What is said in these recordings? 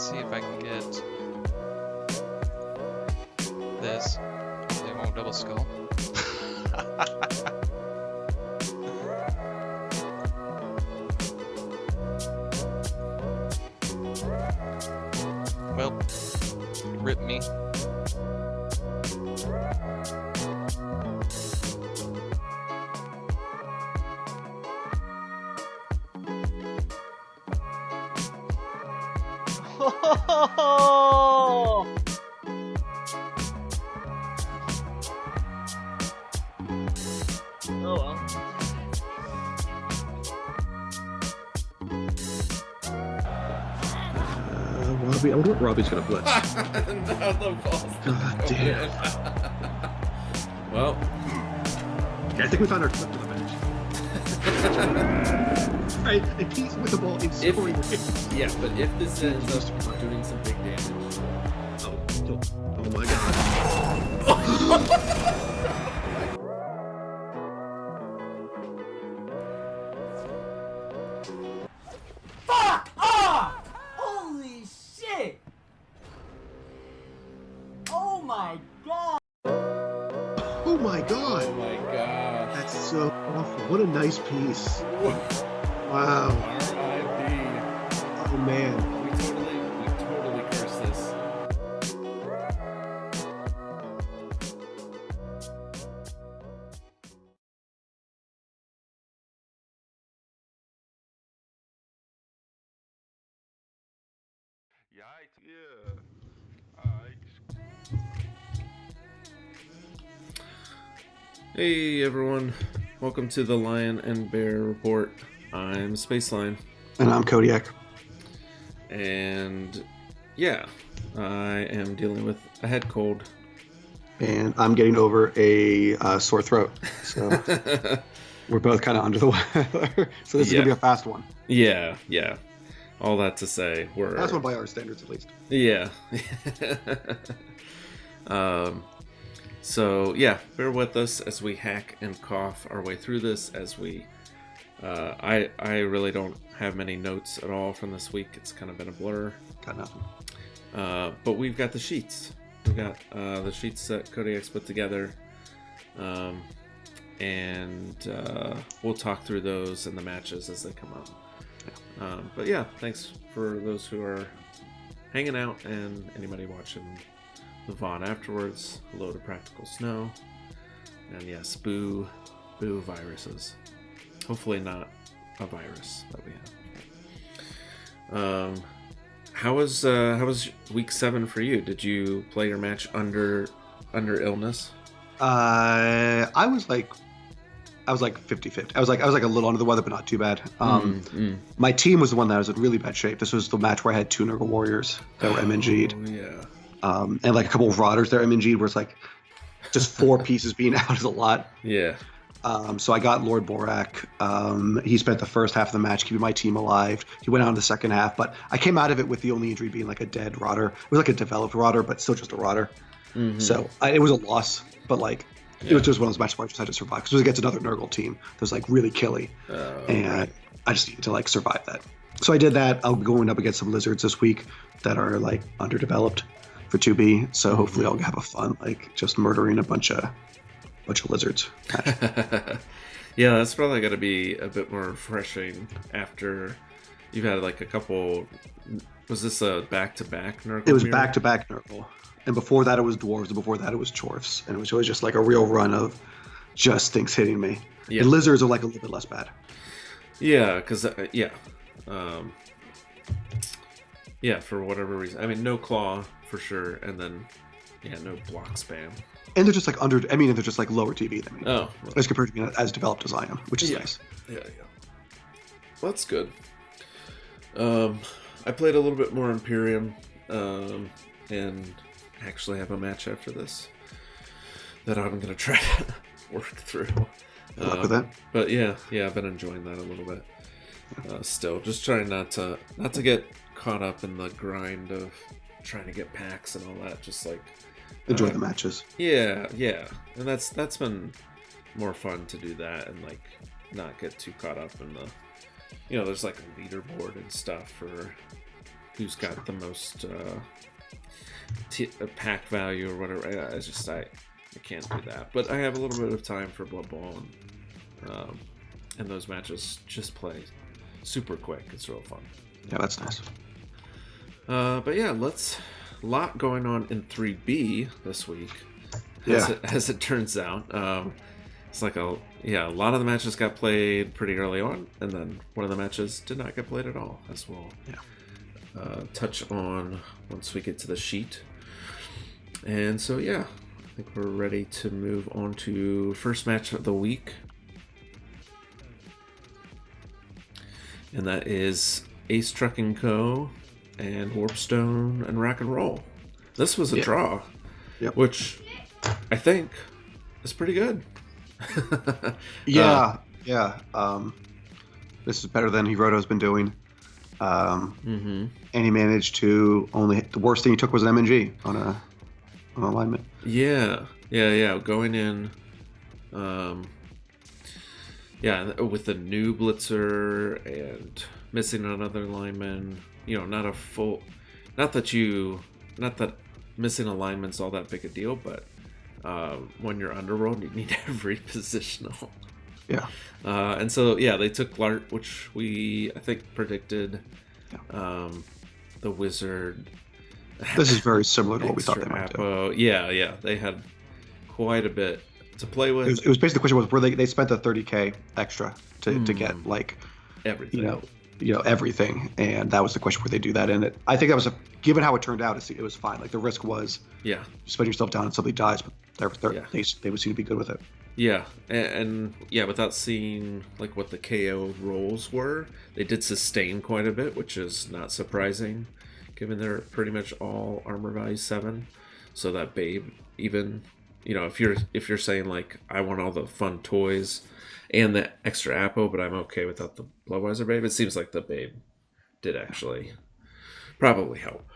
see if I can get this. Hopefully it won't double skull. Well, rip me. Oh! Oh well. Robbie, I wonder what Robbie's gonna blitz. No, the ball's God damn. Well, Yeah, I think we found our clip to the bench. Right, and he's with the ball in scoring. yeah, but if this ends up doing some big damage, Oh my god. Fuck off! Holy shit! Oh my god! Oh my god. oh my gosh. That's so awful. What a nice piece. Wow. R.I.P. Oh man. We totally cursed this. Yeaaight, yeah. Hey everyone, welcome to the Lion and Bear Report. I'm Space Lion, And I'm Kodiak. and yeah, I am dealing with a head cold. And I'm getting over a sore throat. So we're both kind of under the weather. So this is going to be a fast one. Yeah. All that to say, we're Fast one by our standards, at least. yeah. So yeah, bear with us as we hack and cough our way through this. As we, I really don't have many notes at all from this week. It's kind of been a blur. Got nothing. But we've got the sheets. We've got the sheets that Kodiak's put together, and we'll talk through those and the matches as they come up. But yeah, thanks for those who are hanging out and anybody watching the VOD afterwards. Hello to Practical Snow, and yes, boo viruses. Hopefully not a virus that we have. How was week 7 for you? Did you play your match under illness? I was like 50-50. I was like a little under the weather, but not too bad. My team was the one that was in really bad shape. This was the match where I had 2 Nurgle Warriors that were MNG'd. Oh, yeah. And like a couple of Rotters that are MNG'd, where it's like just 4 pieces being out is a lot. Yeah. So I got Lord Borak. He spent the first half of the match keeping my team alive. He went out in the second half, but I came out of it with the only injury being like a dead Rotter. It was like a developed Rotter, but still just a Rotter. Mm-hmm. So it was a loss, but like it was just one of those matches where I just had to survive because it was against another Nurgle team that was like really killy, and I just needed to like survive that. So I did that. I'll be going up against some lizards this week that are like underdeveloped for 2B. So hopefully I'll have a fun like just murdering a bunch of lizards. Yeah, that's probably got to be a bit more refreshing after you've had like a couple. Was this a back-to-back Nurgle? It was mirror? back-to-back Nurgle. And before that it was Dwarves, and before that it was Chorfs. And it was always just like a real run of just things hitting me. Yeah. And lizards are like a little bit less bad. Yeah, because yeah, for whatever reason. I mean, no claw for sure, and then no block spam. And they're just like they're just like lower TV than me. Oh, as compared to being as developed as I am, which is nice. Yeah. Well, that's good. I played a little bit more Imperium, and actually have a match after this that I'm gonna try to work through. Good luck with that. But yeah, I've been enjoying that a little bit. Still, just trying not to get caught up in the grind of trying to get packs and all that. Just like Enjoy the matches. Yeah, and that's been more fun to do that and like not get too caught up in the, there's like a leaderboard and stuff for who's got the most pack value or whatever. I can't do that. But I have a little bit of time for Blood Bowl, and those matches just play super quick. It's real fun. Yeah, that's nice. But yeah, a lot going on in 3B this week. Yeah. As it turns out, it's like a lot of the matches got played pretty early on, and then one of the matches did not get played at all, as we'll touch on once we get to the sheet. And so yeah, I think we're ready to move on to first match of the week, and that is Ace Trucking Co. and Warpstone and Rock and Roll. This was a draw, which I think is pretty good. Yeah. This is better than Hiroto's been doing. And he managed to only the worst thing he took was an MNG on an alignment. Yeah. Going in, with the new blitzer and missing another lineman. Not that missing alignment's all that big a deal, but when you're underrolled, you need every positional. Yeah. And so they took Glart, which I think predicted. The Wizard. This is very similar to what we thought they might do. Yeah, they had quite a bit to play with. It was basically the question was were they spent the $30K extra to get like everything. Everything, and that was the question where they do that in it. I think that was given how it turned out, it was fine. Like the risk was you spend yourself down and somebody dies, but they would seem to be good with it. Yeah, and without seeing like what the KO rolls were, they did sustain quite a bit, which is not surprising, given they're pretty much all armor value 7. So that Babe, even if you're saying like I want all the fun toys and the extra Apo, but I'm okay without the Bloodweiser Babe, it seems like the Babe did actually probably help.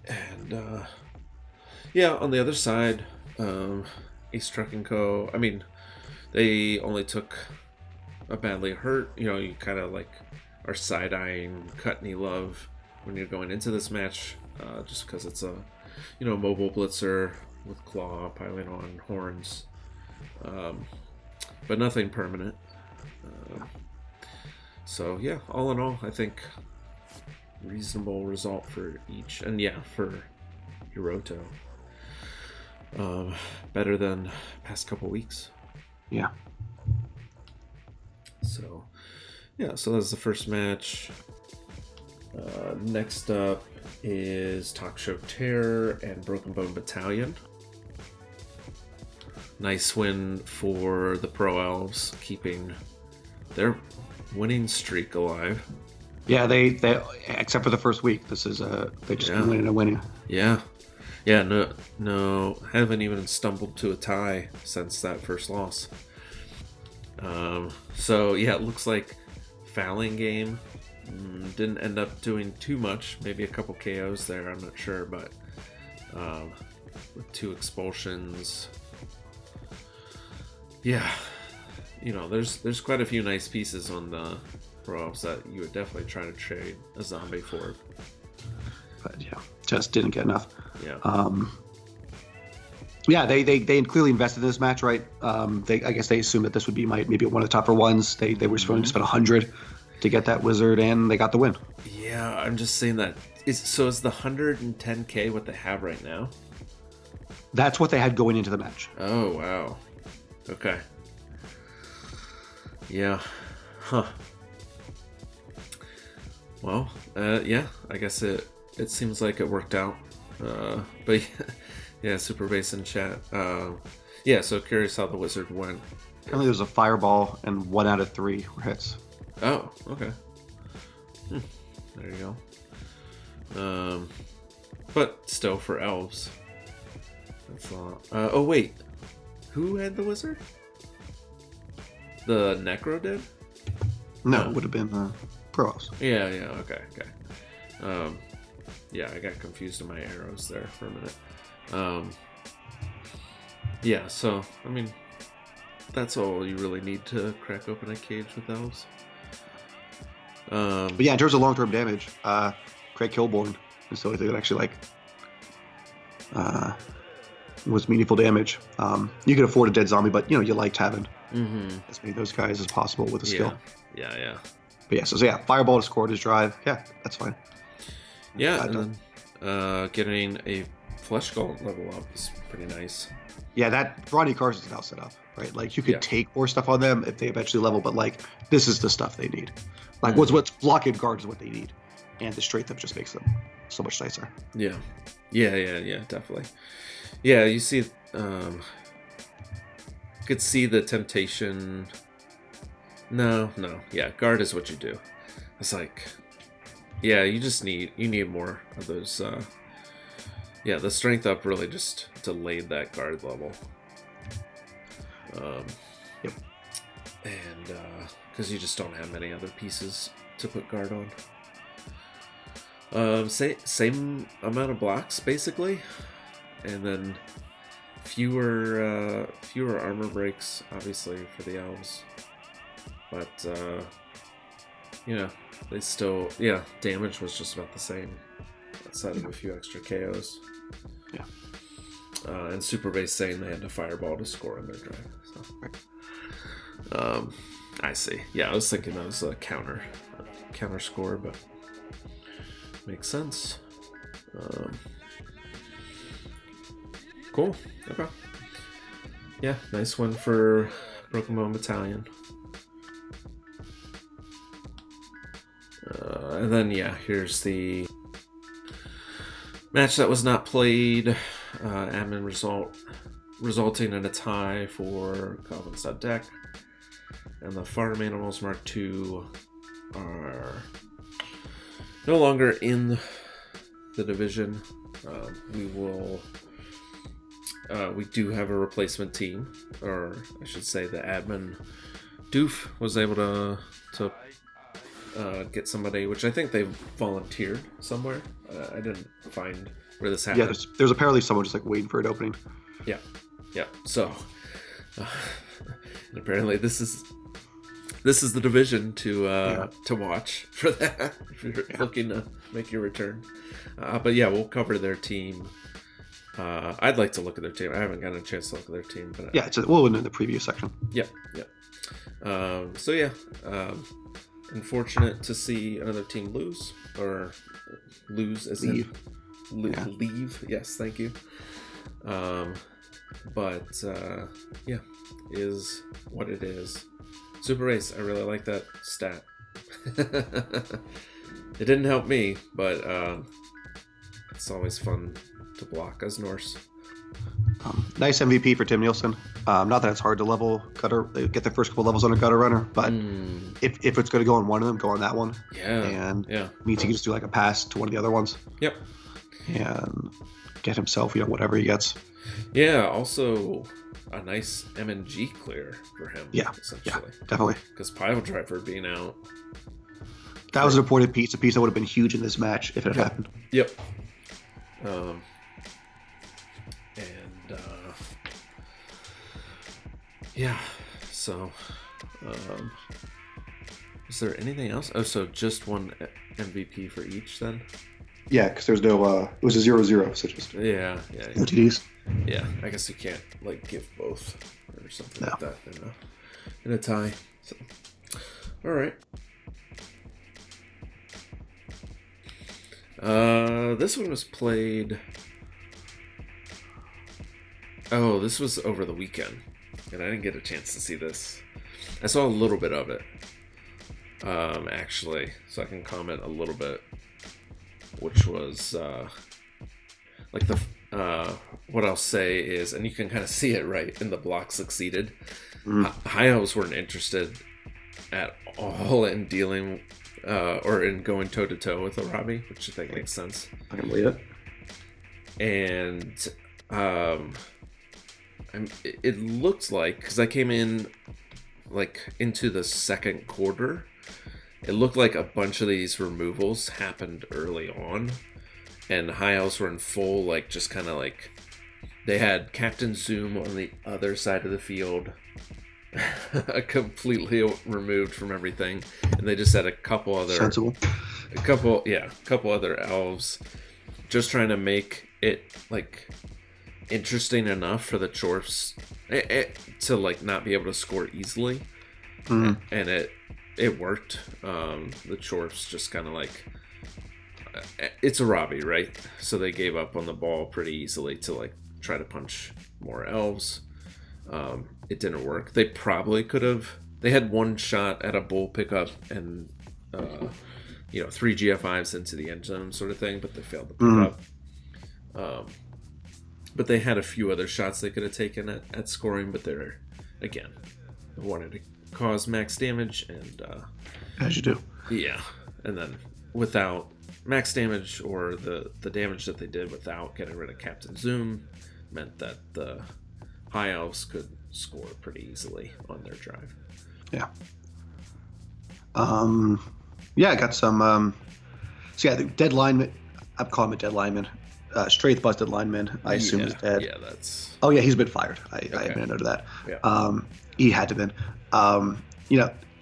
And on the other side, Ace Trucking Co. I mean, they only took a badly hurt. You kind of like are side-eyeing Cutney Love when you're going into this match, just because it's a mobile blitzer with claw piling on horns, but nothing permanent. So yeah, all in all, I think reasonable result for each, and for Hiroto. Better than past couple weeks. Yeah. So that's the first match. Next up is Talk Show Terror and Broken Bone Battalion. Nice win for the Pro Elves, keeping their winning streak alive. Yeah, they except for the first week, this is they just been winning and winning. Yeah, no, haven't even stumbled to a tie since that first loss. It looks like Fouling Game didn't end up doing too much. Maybe a couple KOs there, I'm not sure, but with 2 expulsions. Yeah, there's quite a few nice pieces on the Pro-Ops that you would definitely try to trade a zombie for. But just didn't get enough. Yeah. They clearly invested in this match, right? I guess they assumed that this would be maybe one of the tougher ones. They were willing to spend 100 to get that Wizard, and they got the win. Yeah, I'm just saying that. Is the 110K what they have right now? That's what they had going into the match. Oh, wow. Okay. Yeah. Huh. Well, I guess it seems like it worked out. But Super Base in chat. So curious how the Wizard went. Apparently there's a fireball and 1 out of 3 were hits. Oh, okay. There you go. But still for elves. That's a lot. Oh wait. Who had the Wizard? The Necro did? No, it would have been Pros. Yeah, okay. I got confused in my arrows there for a minute. So, I mean, that's all you really need to crack open a cage with elves. But yeah, in terms of long-term damage, Craig Kilborn is the only thing that actually was meaningful damage. You could afford a dead zombie, but you liked having as many of those guys as possible with a skill. Yeah. But yeah, Fireball to score his drive. Yeah, that's fine. Yeah, and then getting a Flesh Gauntlet level up is pretty nice. Yeah, that Ronnie Carson's now set up, right? Like you could take more stuff on them if they eventually level, but like this is the stuff they need. Like what's blockade guard is what they need, and the strength up just makes them so much nicer. Yeah, definitely. Yeah, you see, could see the temptation. No, yeah, guard is what you do. It's like, yeah, you need more of those. Yeah, the strength up really just delayed that guard level. Yep. And because you just don't have many other pieces to put guard on. Same amount of blocks basically, and then fewer armor breaks obviously for the elves, but they still damage was just about the same outside of a few extra KOs. Yeah. And Super Base saying they had to Fireball to score on their drive. So. I see. Yeah, I was thinking that was a counter score, but makes sense. Cool. Okay. Yeah, nice one for Broken Bone Battalion. And then here's the match that was not played. Admin resulting in a tie for Calvin's deck. And the Farm Animals Mark II are no longer in the division. We do have a replacement team, or I should say the admin Doof was able to get somebody, which I think they volunteered somewhere. I didn't find where this happened. Yeah, there's apparently someone just like waiting for an opening. Yeah. So, and apparently this is the division to watch for that if you're looking to make your return. But yeah, we'll cover their team. I'd like to look at their team. I haven't gotten a chance to look at their team, but it's in the preview section. Yep. Unfortunate to see another team lose as leave. Leave. Yes, thank you. But is what it is. Super Race, I really like that stat. It didn't help me, but it's always fun to block as Norse. Nice MVP for Tim Nielsen. Not that it's hard to level gutter, get the first couple levels on a gutter runner, but if it's going to go on one of them, go on that one. Means he can just do like a pass to one of the other ones. Yep. And get himself, whatever he gets. Yeah. Also, a nice MNG clear for him. Yeah. Essentially. Yeah, definitely. Because Pile Driver being out. That was an important piece. A piece that would have been huge in this match if it had happened. Yep. So, is there anything else? Oh, so just one MVP for each then? Yeah, because there's no, it was a 0-0, so just yeah. OTDs. Yeah, I guess you can't give both or something like that in a tie. So, all right. This one was played. Oh, this was over the weekend, and I didn't get a chance to see this. I saw a little bit of it, actually, so I can comment a little bit, which was what I'll say is, and you can kind of see it right in the block succeeded. High Elves weren't interested at all in dealing or in going toe to toe with Arabi, which I think makes sense. I can believe it. And it looked like, because I came in into the second quarter, it looked like a bunch of these removals happened early on, and High Elves were in full, just kind of they had Captain Zoom on the other side of the field, completely removed from everything, and they just had a couple other other elves, just trying to make it like interesting enough for the Chorfs to like not be able to score easily, and it worked. The Chorfs just kind of like, it's a Robbie, right? So they gave up on the ball pretty easily to like try to punch more elves. It didn't work. They probably could have. They had one shot at a bull pickup and 3 GF5s into the end zone sort of thing, but they failed to pick up. But they had a few other shots they could have taken at scoring, but they're, again, wanted to cause max damage, and as you do. Yeah, and then without max damage, or the damage that they did without getting rid of Captain Zoom, meant that the High Elves could score pretty easily on their drive. Yeah. I got some. The dead lineman. I'm calling him a dead lineman. Straith busted lineman. I assume is dead. Yeah, that's. Oh yeah, he's been fired. I made a note of that. Yeah. He had to been.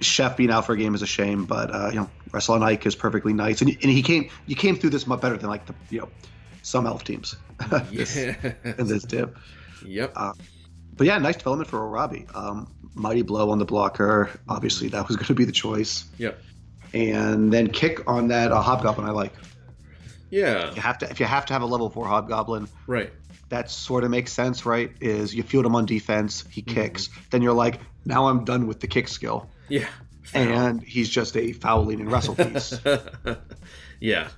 Chef being out for a game is a shame, but Russell and Ike is perfectly nice, and you came through this much better than like some elf teams. in this dip. Yep. But yeah, nice development for Robbie. Mighty blow on the blocker. Obviously, that was going to be the choice. Yep. And then kick on that hobgoblin. I like. Yeah. If you have to have a level 4 hobgoblin, right? That sort of makes sense, right? Is you field him on defense, he kicks, then you're like, now I'm done with the kick skill. Yeah. And he's just a fouling and wrestle piece. Yeah.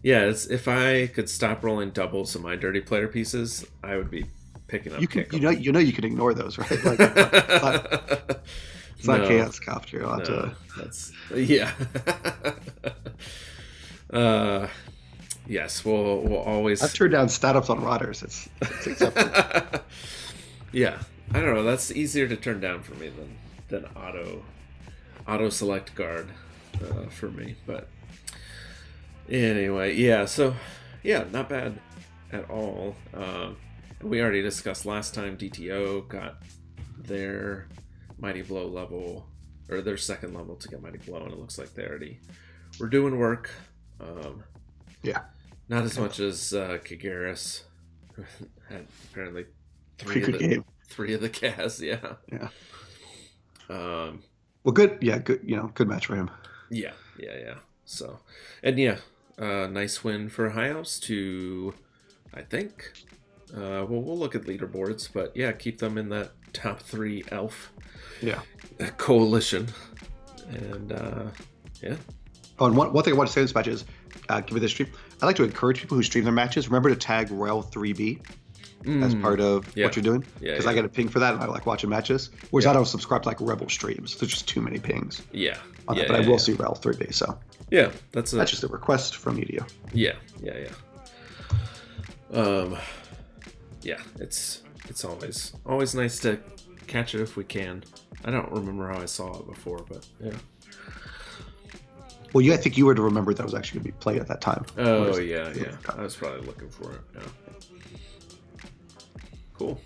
Yeah, if I could stop rolling doubles of my dirty player pieces, I would be picking up kick. You can ignore those, right? Like, it's not chaos cop. You're allowed to. That's yes, we'll always. I've turned down stat-ups on Rotters. It's acceptable. Yeah, I don't know. That's easier to turn down for me than auto select guard for me. But anyway, yeah. So yeah, not bad at all. We already discussed last time. DTO got their Mighty Blow level, or their second level to get Mighty Blow, and it looks like they already were doing work. Yeah. Not as much as Kagaris, who had apparently three of the cast. Yeah. Yeah. Well, good. Yeah, good. Good match for him. Yeah. So, and nice win for High Elves to, I think. We'll look at leaderboards, but yeah, keep them in that top 3 elf. Yeah. Coalition, and yeah. Oh, and one thing I want to say in this match is, give it this stream. I like to encourage people who stream their matches. Remember to tag REL 3B as part of what you're doing, because I get a ping for that, and I like watching matches. Whereas I don't subscribe to like Rebel streams. There's just too many pings. Yeah. But I will see REL 3B. So yeah, that's just a request from Media. Yeah. Yeah, it's always nice to catch it if we can. I don't remember how I saw it before, but yeah. Well, I think you were to remember that was actually going to be played at that time. Oh, yeah. I was probably looking for it. Yeah. Cool.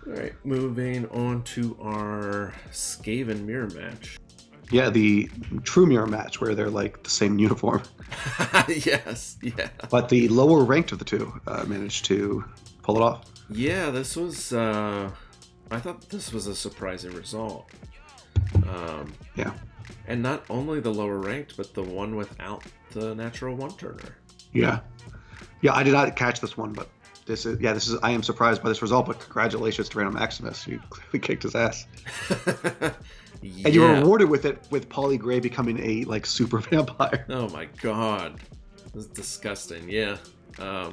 All right, moving on to our Skaven mirror match. Yeah, the true mirror match where they're like the same uniform. Yes, yeah. But the lower ranked of the two managed to pull it off. Yeah, this was. I thought this was a surprising result. Yeah. And not only the lower ranked, but the one without the natural one-turner. Yeah. Yeah, I did not catch this one, but this is. I am surprised by this result, but congratulations to Random Maximus. You clearly kicked his ass. Yeah. And you were rewarded with it, with Polly Gray becoming a like super vampire. Oh my god. This is disgusting. Yeah. I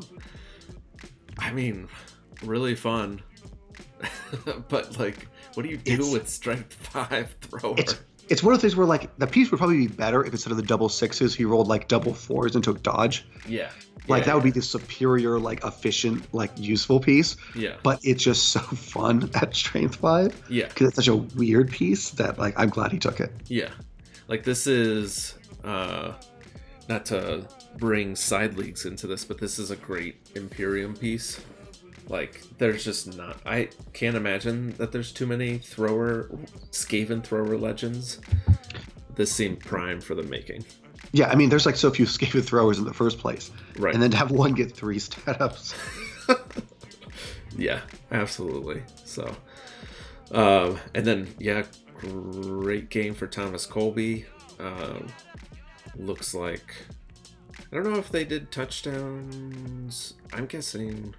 mean, really fun. But like, what do you do with Strength 5 thrower? It's one of the things where like the piece would probably be better if instead of the double 6s he rolled like double 4s and took dodge. Yeah. Like that would be the superior, like efficient, like useful piece. Yeah. But it's just so fun at Strength 5. Yeah. Because it's such a weird piece that like I'm glad he took it. Yeah. Like this is not to bring side leagues into this, but this is a great Imperium piece. Like, there's just not. I can't imagine that there's too many Skaven thrower legends. This seemed prime for the making. Yeah, I mean, there's like so few Skaven throwers in the first place. Right. And then to have one get 3 stat ups. Yeah, absolutely. So, and then, yeah, great game for Thomas Colby. Looks like, I don't know if they did touchdowns. I'm guessing,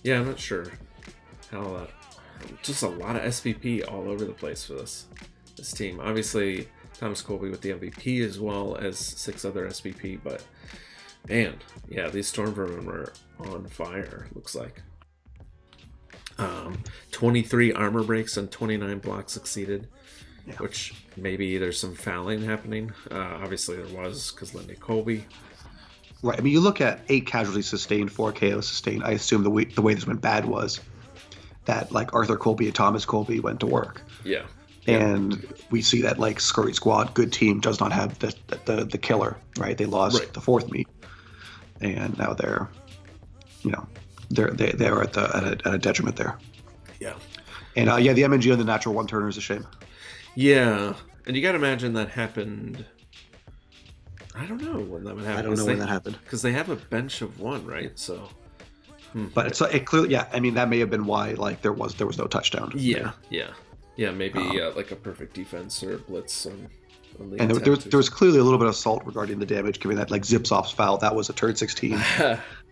yeah, I'm not sure how just a lot of SVP all over the place for this team. Obviously, Thomas Colby with the MVP as well as 6 other SVP, but man, yeah, these Storm Vermin were on fire, looks like. 23 armor breaks and 29 blocks succeeded, yeah. Which maybe there's some fouling happening. Obviously there was, because Lindy Colby. Right, I mean, you look at 8 casualties sustained, 4 KOs sustained. I assume the way this went bad was that, like, Arthur Colby and Thomas Colby went to work. Yeah. And we see that, like, Scurry Squad, good team, does not have the killer, right? They lost the 4th meet, and now they're, you know, they're at a detriment there. Yeah. And yeah, the MNG on the natural 1-turner is a shame. Yeah, and you got to imagine that happened. I don't know when that would happen. I don't know when that happened, because they have a bench of 1, right? So. But it clearly, yeah. I mean, that may have been why, like, there was no touchdown. Yeah, yeah. Maybe like a perfect defense or a blitz on the and there was clearly a little bit of assault regarding the damage, given that, like, Zipsoft's foul, that was a turn 16.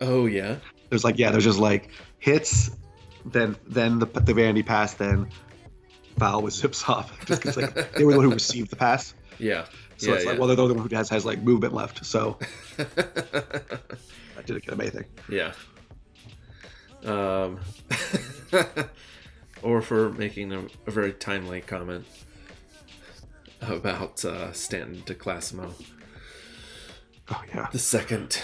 Oh yeah. There's just like hits, then the vanity pass, then foul with Zipsoft, just because, like, they were the one who received the pass. Yeah. So it's like, well, they're the one who has like movement left. So I didn't get anything. Yeah. Or for making a very timely comment about Stanton to Classimo. Oh yeah. The second,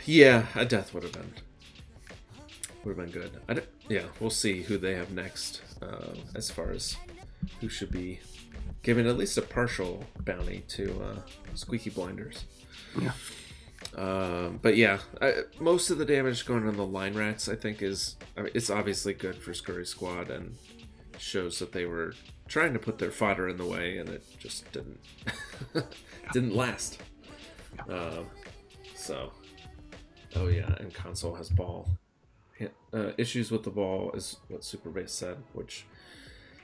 yeah, a death would have been good. Yeah, we'll see who they have next, as far as who should be given at least a partial bounty to Squeaky Blinders. Yeah. But yeah, most of the damage going on the line rats, I think, it's obviously good for Scurry Squad and shows that they were trying to put their fodder in the way, and it just didn't last. So, oh yeah, and console has ball issues with the ball, is what Superbase said. Which,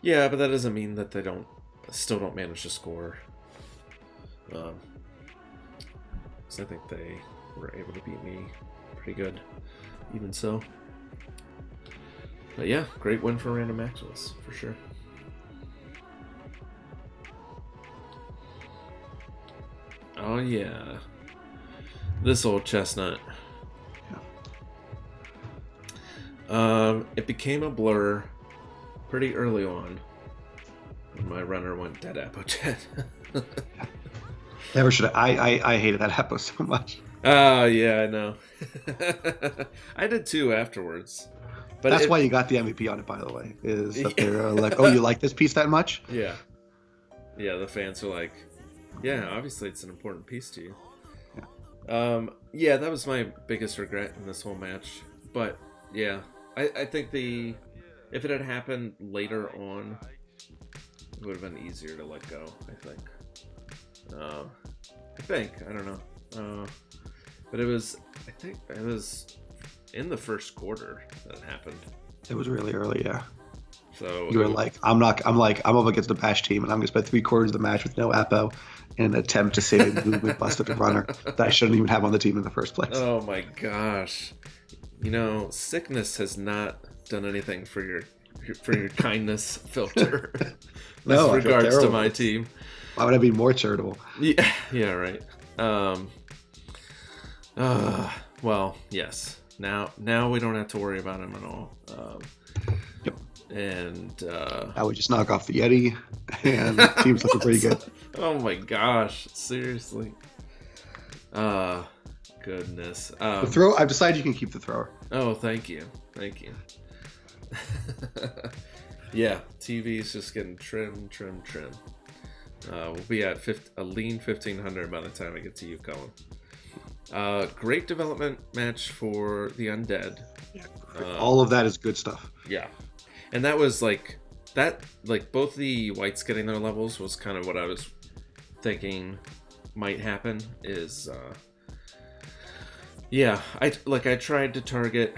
yeah, but that doesn't mean that they still don't manage to score. So I think they were able to beat me pretty good, even so. But yeah, great win for Random Maximus, for sure. Oh yeah, this old chestnut. Yeah. It became a blur pretty early on when my runner went dead apotet. Never should have. I hated that epo so much. Yeah, I know. I did too afterwards. But that's why you got the MVP on it, by the way. Is that they're like, oh, you like this piece that much? Yeah. Yeah, the fans are like, yeah, obviously it's an important piece to you. Yeah. Yeah, that was my biggest regret in this whole match. But yeah, I think if it had happened later on, it would have been easier to let go, I think. I don't know. But I think it was in the first quarter that it happened. It was really early, yeah. So you were like, I'm up against the Bash team, and I'm going to spend 3/4 of the match with no Apo in an attempt to save a movement busted runner that I shouldn't even have on the team in the first place. Oh my gosh. You know, sickness has not done anything for your kindness filter. No, with regards to my team. Why would I be more charitable? Yeah, right. Well, yes. Now we don't have to worry about him at all. Yep. And I would just knock off the Yeti, and the team's looking pretty good. Oh my gosh! Seriously. Goodness. The throw. I've decided you can keep the thrower. Oh, thank you. Yeah, TV is just getting trim. We'll be at a lean 1500 by the time I get to you, Colin. Great development match for the undead. All of that is good stuff. Yeah, and that was like both the whites getting their levels was kind of what I was thinking might happen. Is I tried to target.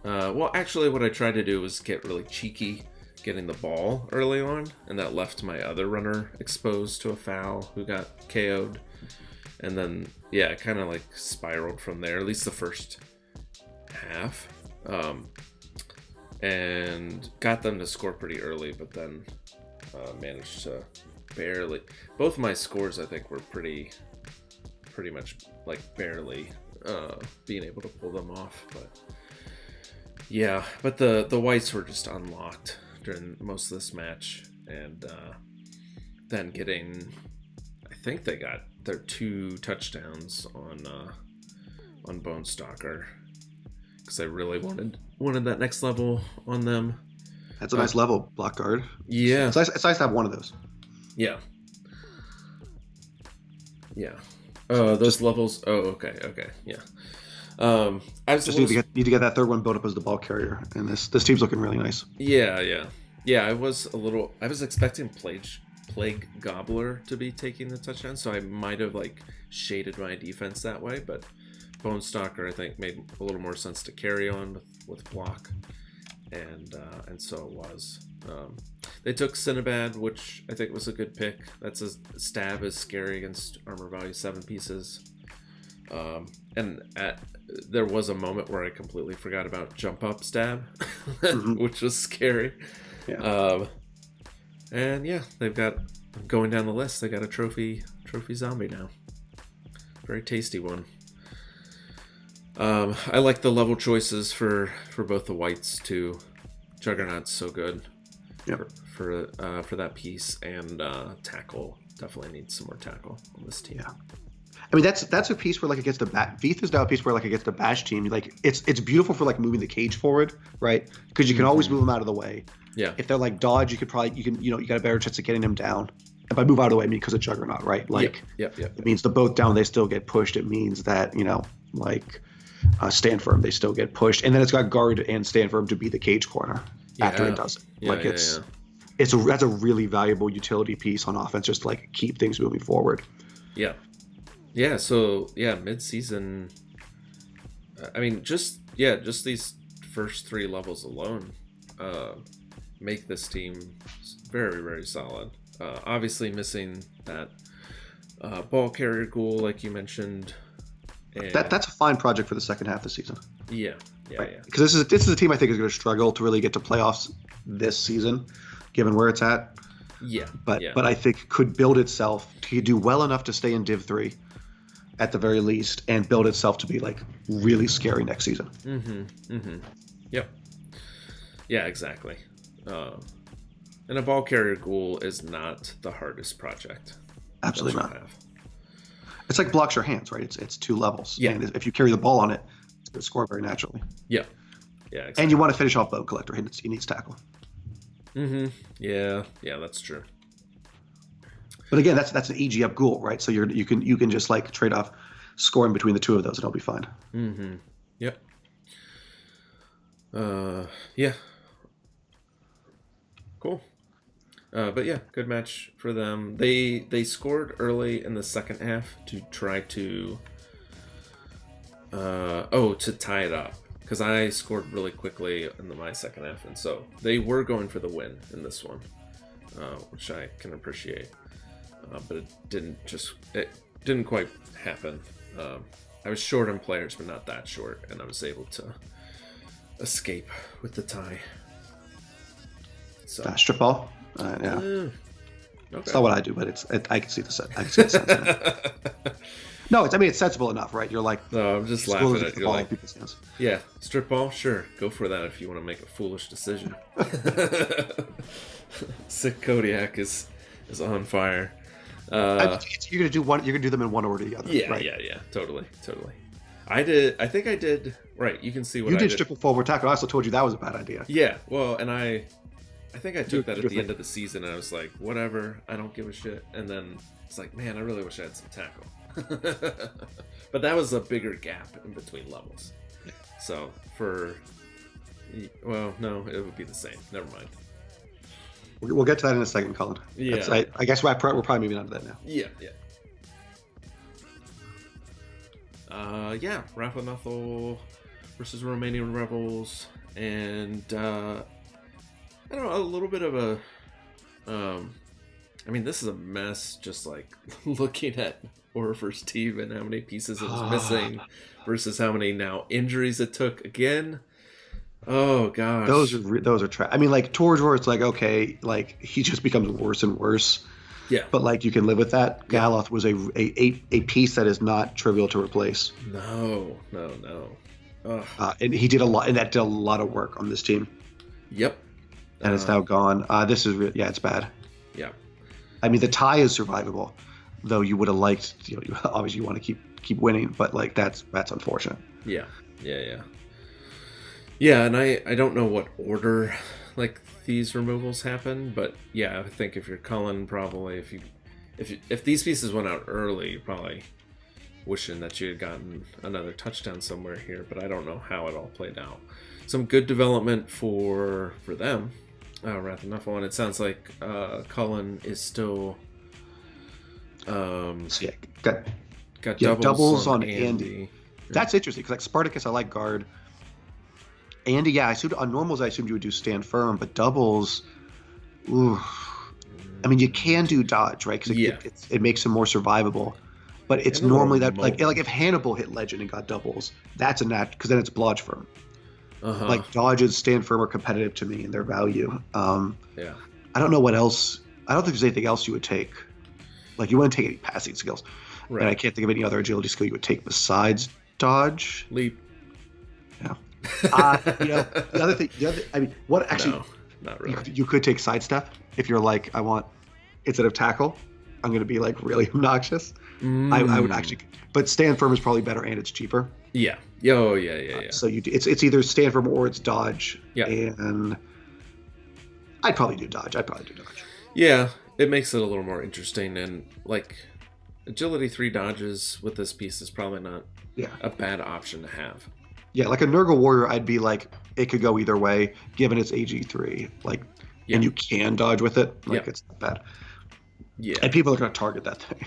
Well, actually, what I tried to do was get really cheeky, getting the ball early on, and that left my other runner exposed to a foul who got KO'd, and then it kind of like spiraled from there. At least the first half. And got them to score pretty early, but then managed to barely. Both my scores, I think, were pretty much like barely being able to pull them off. But yeah, but the whites were just unlocked during most of this match, and then getting, I think they got their 2 touchdowns on Bone Stalker. Because I really wanted that next level on them. That's a nice level, block guard. Yeah. It's nice to have one of those. Yeah. Yeah. Those levels. Oh, okay. Yeah. I was just need to get that third one built up as the ball carrier, and this team's looking really nice. Yeah. I was expecting Plague Gobbler to be taking the touchdown, so I might have like shaded my defense that way, but Bone Stalker, I think, made a little more sense to carry on with block, and so it was. They took Cinnabad, which I think was a good pick. That's a stab is scary against armor value 7 pieces. And there was a moment where I completely forgot about jump up stab, which was scary. Yeah. And yeah, they've got, going down the list, they got a trophy zombie now. Very tasty one. I like the level choices for both the whites too. Juggernaut's so good for that piece, and tackle definitely needs some more tackle on this team. Yeah, I mean that's a piece where like against the Veeth is now a piece where like against the Bash team, like it's beautiful for like moving the cage forward, right? Because you can always move them out of the way. Yeah. If they're like dodge, you got a better chance of getting them down. And by move out of the way, I mean because of Juggernaut, right? Like it means the both down they still get pushed. It means that stand firm, they still get pushed, and then it's got guard and stand firm to be the cage corner after it does it. That's a really valuable utility piece on offense, just to like keep things moving forward. So mid-season, I mean, just these first 3 levels alone make this team very, very solid. Obviously missing that ball carrier ghoul, like you mentioned. And that's a fine project for the second half of the season. Yeah. Because this is a team I think is going to struggle to really get to playoffs this season, given where it's at. But I think could build itself to do well enough to stay in Div 3 at the very least, and build itself to be like really scary next season. Yep. Yeah, exactly. And a ball carrier ghoul is not the hardest project. Absolutely not. It's like blocks your hands, right? It's 2 levels. Yeah. And if you carry the ball on it, it's going to score very naturally. Yeah. Exactly. And you want to finish off Bone Collector. He needs tackle. Yeah, that's true. But again, that's an EG up ghoul, right? So you can just like trade off scoring between the 2 of those, and it'll be fine. Yep. Yeah. Cool. But yeah, good match for them. They scored early in the second half to try to to tie it up, because I scored really quickly in my second half, and so they were going for the win in this one, which I can appreciate. But it didn't quite happen. I was short on players, but not that short, and I was able to escape with the tie. So strip ball. Yeah. Okay. It's not what I do, but I can see the set. I can see the sense in it. No, it's sensible enough, right? You're like, no, I'm just laughing at you. Like, people's hands. Yeah, strip ball, sure, go for that if you want to make a foolish decision. Sick Kodiak is on fire. You're gonna do one. You're gonna do them in one order or the other. Yeah, right? yeah, totally. I think I did. Right, you can see what you I did. did. Strip forward tackle. I also told you that was a bad idea. Yeah, well, and I think I took that at the end of the season, and I was like, whatever, I don't give a shit. And then it's like, man, I really wish I had some tackle. But that was a bigger gap in between levels. So well, no, it would be the same. Never mind. We'll get to that in a second, Colin. Yeah. I guess we're probably moving on to that now. Yeah. Rafa versus Romanian Rebels, and I don't know, a little bit of a I mean, this is a mess, just like looking at Orfer's team and how many pieces it was missing versus how many now injuries it took again. Oh gosh, those are trash. I mean, like towards where it's like, okay, like he just becomes worse and worse. Yeah, but like you can live with that. Yeah. Galoth was a piece that is not trivial to replace. No. And he did a lot, and that did a lot of work on this team. Yep. And it's now gone. This is it's bad. Yeah. I mean, the tie is survivable, though. You would have liked, obviously you want to keep winning, but like that's unfortunate. Yeah. And I don't know what order like these removals happen, but yeah, I think if you're Cullen, probably if these pieces went out early, you're probably wishing that you had gotten another touchdown somewhere here, but I don't know how it all played out. Some good development for them. Wrath of Nuffle, and it sounds like Cullen is still got doubles on Andy. That's interesting because like Spartacus, I like guard. Andy, I assumed on normals I assumed you would do stand firm, but doubles, ooh. I mean, you can do dodge, right? Because it makes him more survivable. But it's normally that like if Hannibal hit legend and got doubles, that's a nat because then it's blodge firm. Like dodges, stand firm are competitive to me in their value. I don't know what else. I don't think there's anything else you would take. Like you wouldn't take any passing skills, right? And I can't think of any other agility skill you would take besides dodge. Leap. Yeah. The other thing. I mean, what actually? No, not really. You could take sidestep if you're like, I want instead of tackle, I'm going to be like really obnoxious. I would actually, but stand firm is probably better and it's cheaper. Yeah. So it's either stand firm or it's dodge. Yeah. And I'd probably do dodge. Yeah, it makes it a little more interesting, and like agility 3 dodges with this piece is probably not a bad option to have. Yeah, like a Nurgle warrior, I'd be like it could go either way given it's AG3. Like, and you can dodge with it. Like it's not bad. Yeah. And people are going to target that thing.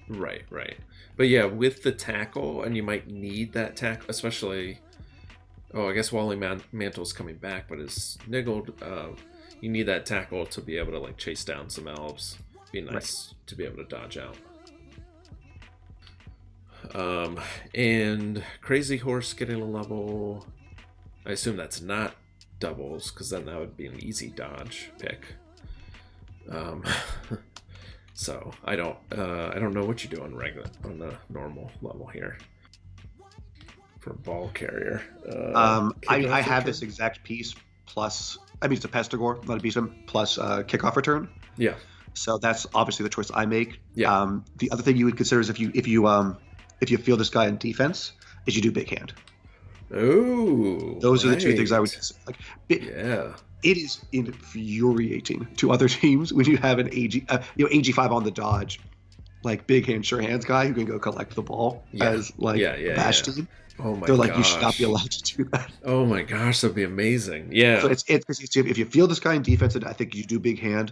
Right. But yeah, with the tackle, and you might need that tackle, especially. Oh, I guess Wally Mantle's coming back, but is niggled. You need that tackle to be able to like chase down some elves. Be nice to be able to dodge out. And Crazy Horse getting a level. I assume that's not doubles, because then that would be an easy dodge pick. So I don't know what you do on the normal level here for ball carrier. I have this exact piece plus. I mean, it's a Pestigore, not a Beastman, plus kickoff return. Yeah. So that's obviously the choice I make. Yeah. The other thing you would consider is if you feel this guy in defense, is you do big hand. Oh. Those are the two things I would consider. Like, it is infuriating to other teams when you have an AG5 on the dodge, like big hand, sure hands guy who can go collect the ball as like a bash team. Oh my! They're like, you should not be allowed to do that. Oh my gosh, that'd be amazing. Yeah. So it's if you feel this guy in defense, and I think you do big hand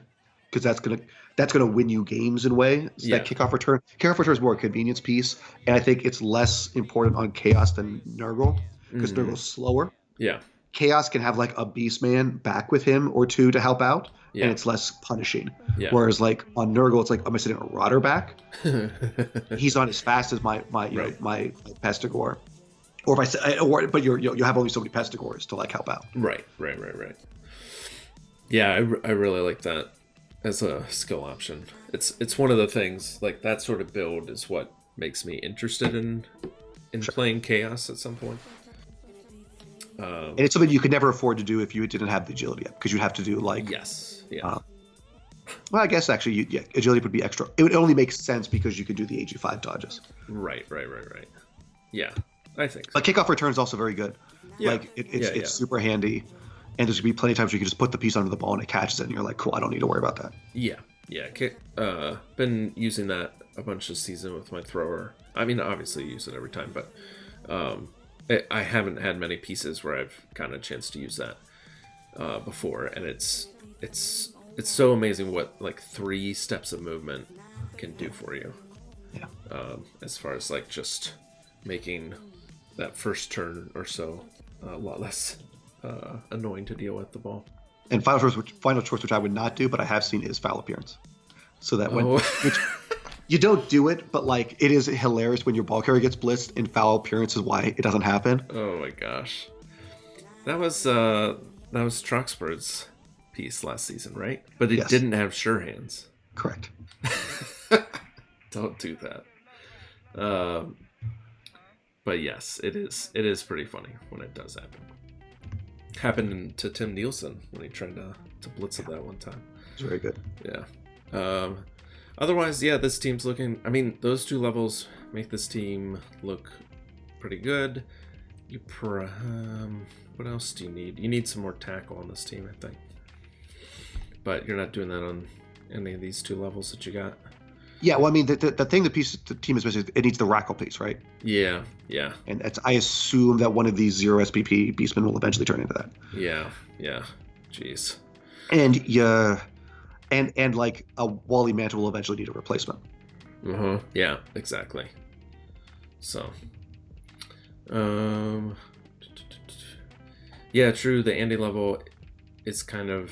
because that's gonna win you games in a way. So that kickoff return is more a convenience piece, and I think it's less important on Chaos than Nurgle because Nurgle's slower. Yeah. Chaos can have like a beast man back with him or two to help out, and it's less punishing. Yeah. Whereas like on Nurgle, it's like I'm sitting a Rotter back. He's not as fast as my Pestigore, but you have only so many Pestigores to like help out. Right. Yeah, I really like that as a skill option. It's one of the things, like that sort of build is what makes me interested in playing Chaos at some point. And it's something you could never afford to do if you didn't have the agility up, because you'd have to do like well, I guess actually agility would be extra. It would only make sense because you could do the AG5 dodges. Right. Yeah, I think so. But kickoff return is also very good. Like it's super handy, and there's gonna be plenty of times where you can just put the piece under the ball and it catches it, and you're like, cool, I don't need to worry about that. Yeah. Been using that a bunch this season with my thrower. I mean, obviously use it every time, but I haven't had many pieces where I've gotten a chance to use that before, and it's so amazing what like 3 steps of movement can do for you. Yeah. As far as like just making that first turn or so a lot less annoying to deal with the ball. And final choice, which I would not do, but I have seen, is foul appearance. So that when which you don't do it, but like it is hilarious when your ball carrier gets blitzed, and foul appearance is why it doesn't happen. Oh my gosh, that was Troxford's piece last season, right? But it didn't have sure hands. Correct. Don't do that. But yes, it is pretty funny when it does happen. Happened to Tim Nielsen when he tried to blitz it that one time. It's very good. Yeah. Otherwise, yeah, this team's looking. I mean, those 2 levels make this team look pretty good. What else do you need? You need some more tackle on this team, I think. But you're not doing that on any of these 2 levels that you got. Yeah, well, I mean, the thing the team is missing, it needs the rackle piece, right? Yeah. And I assume that one of these 0 SPP beastmen will eventually turn into that. Yeah. Jeez. And and like a Wally Mantle will eventually need a replacement. Yeah, exactly. So, yeah, true. The Andy level is kind of,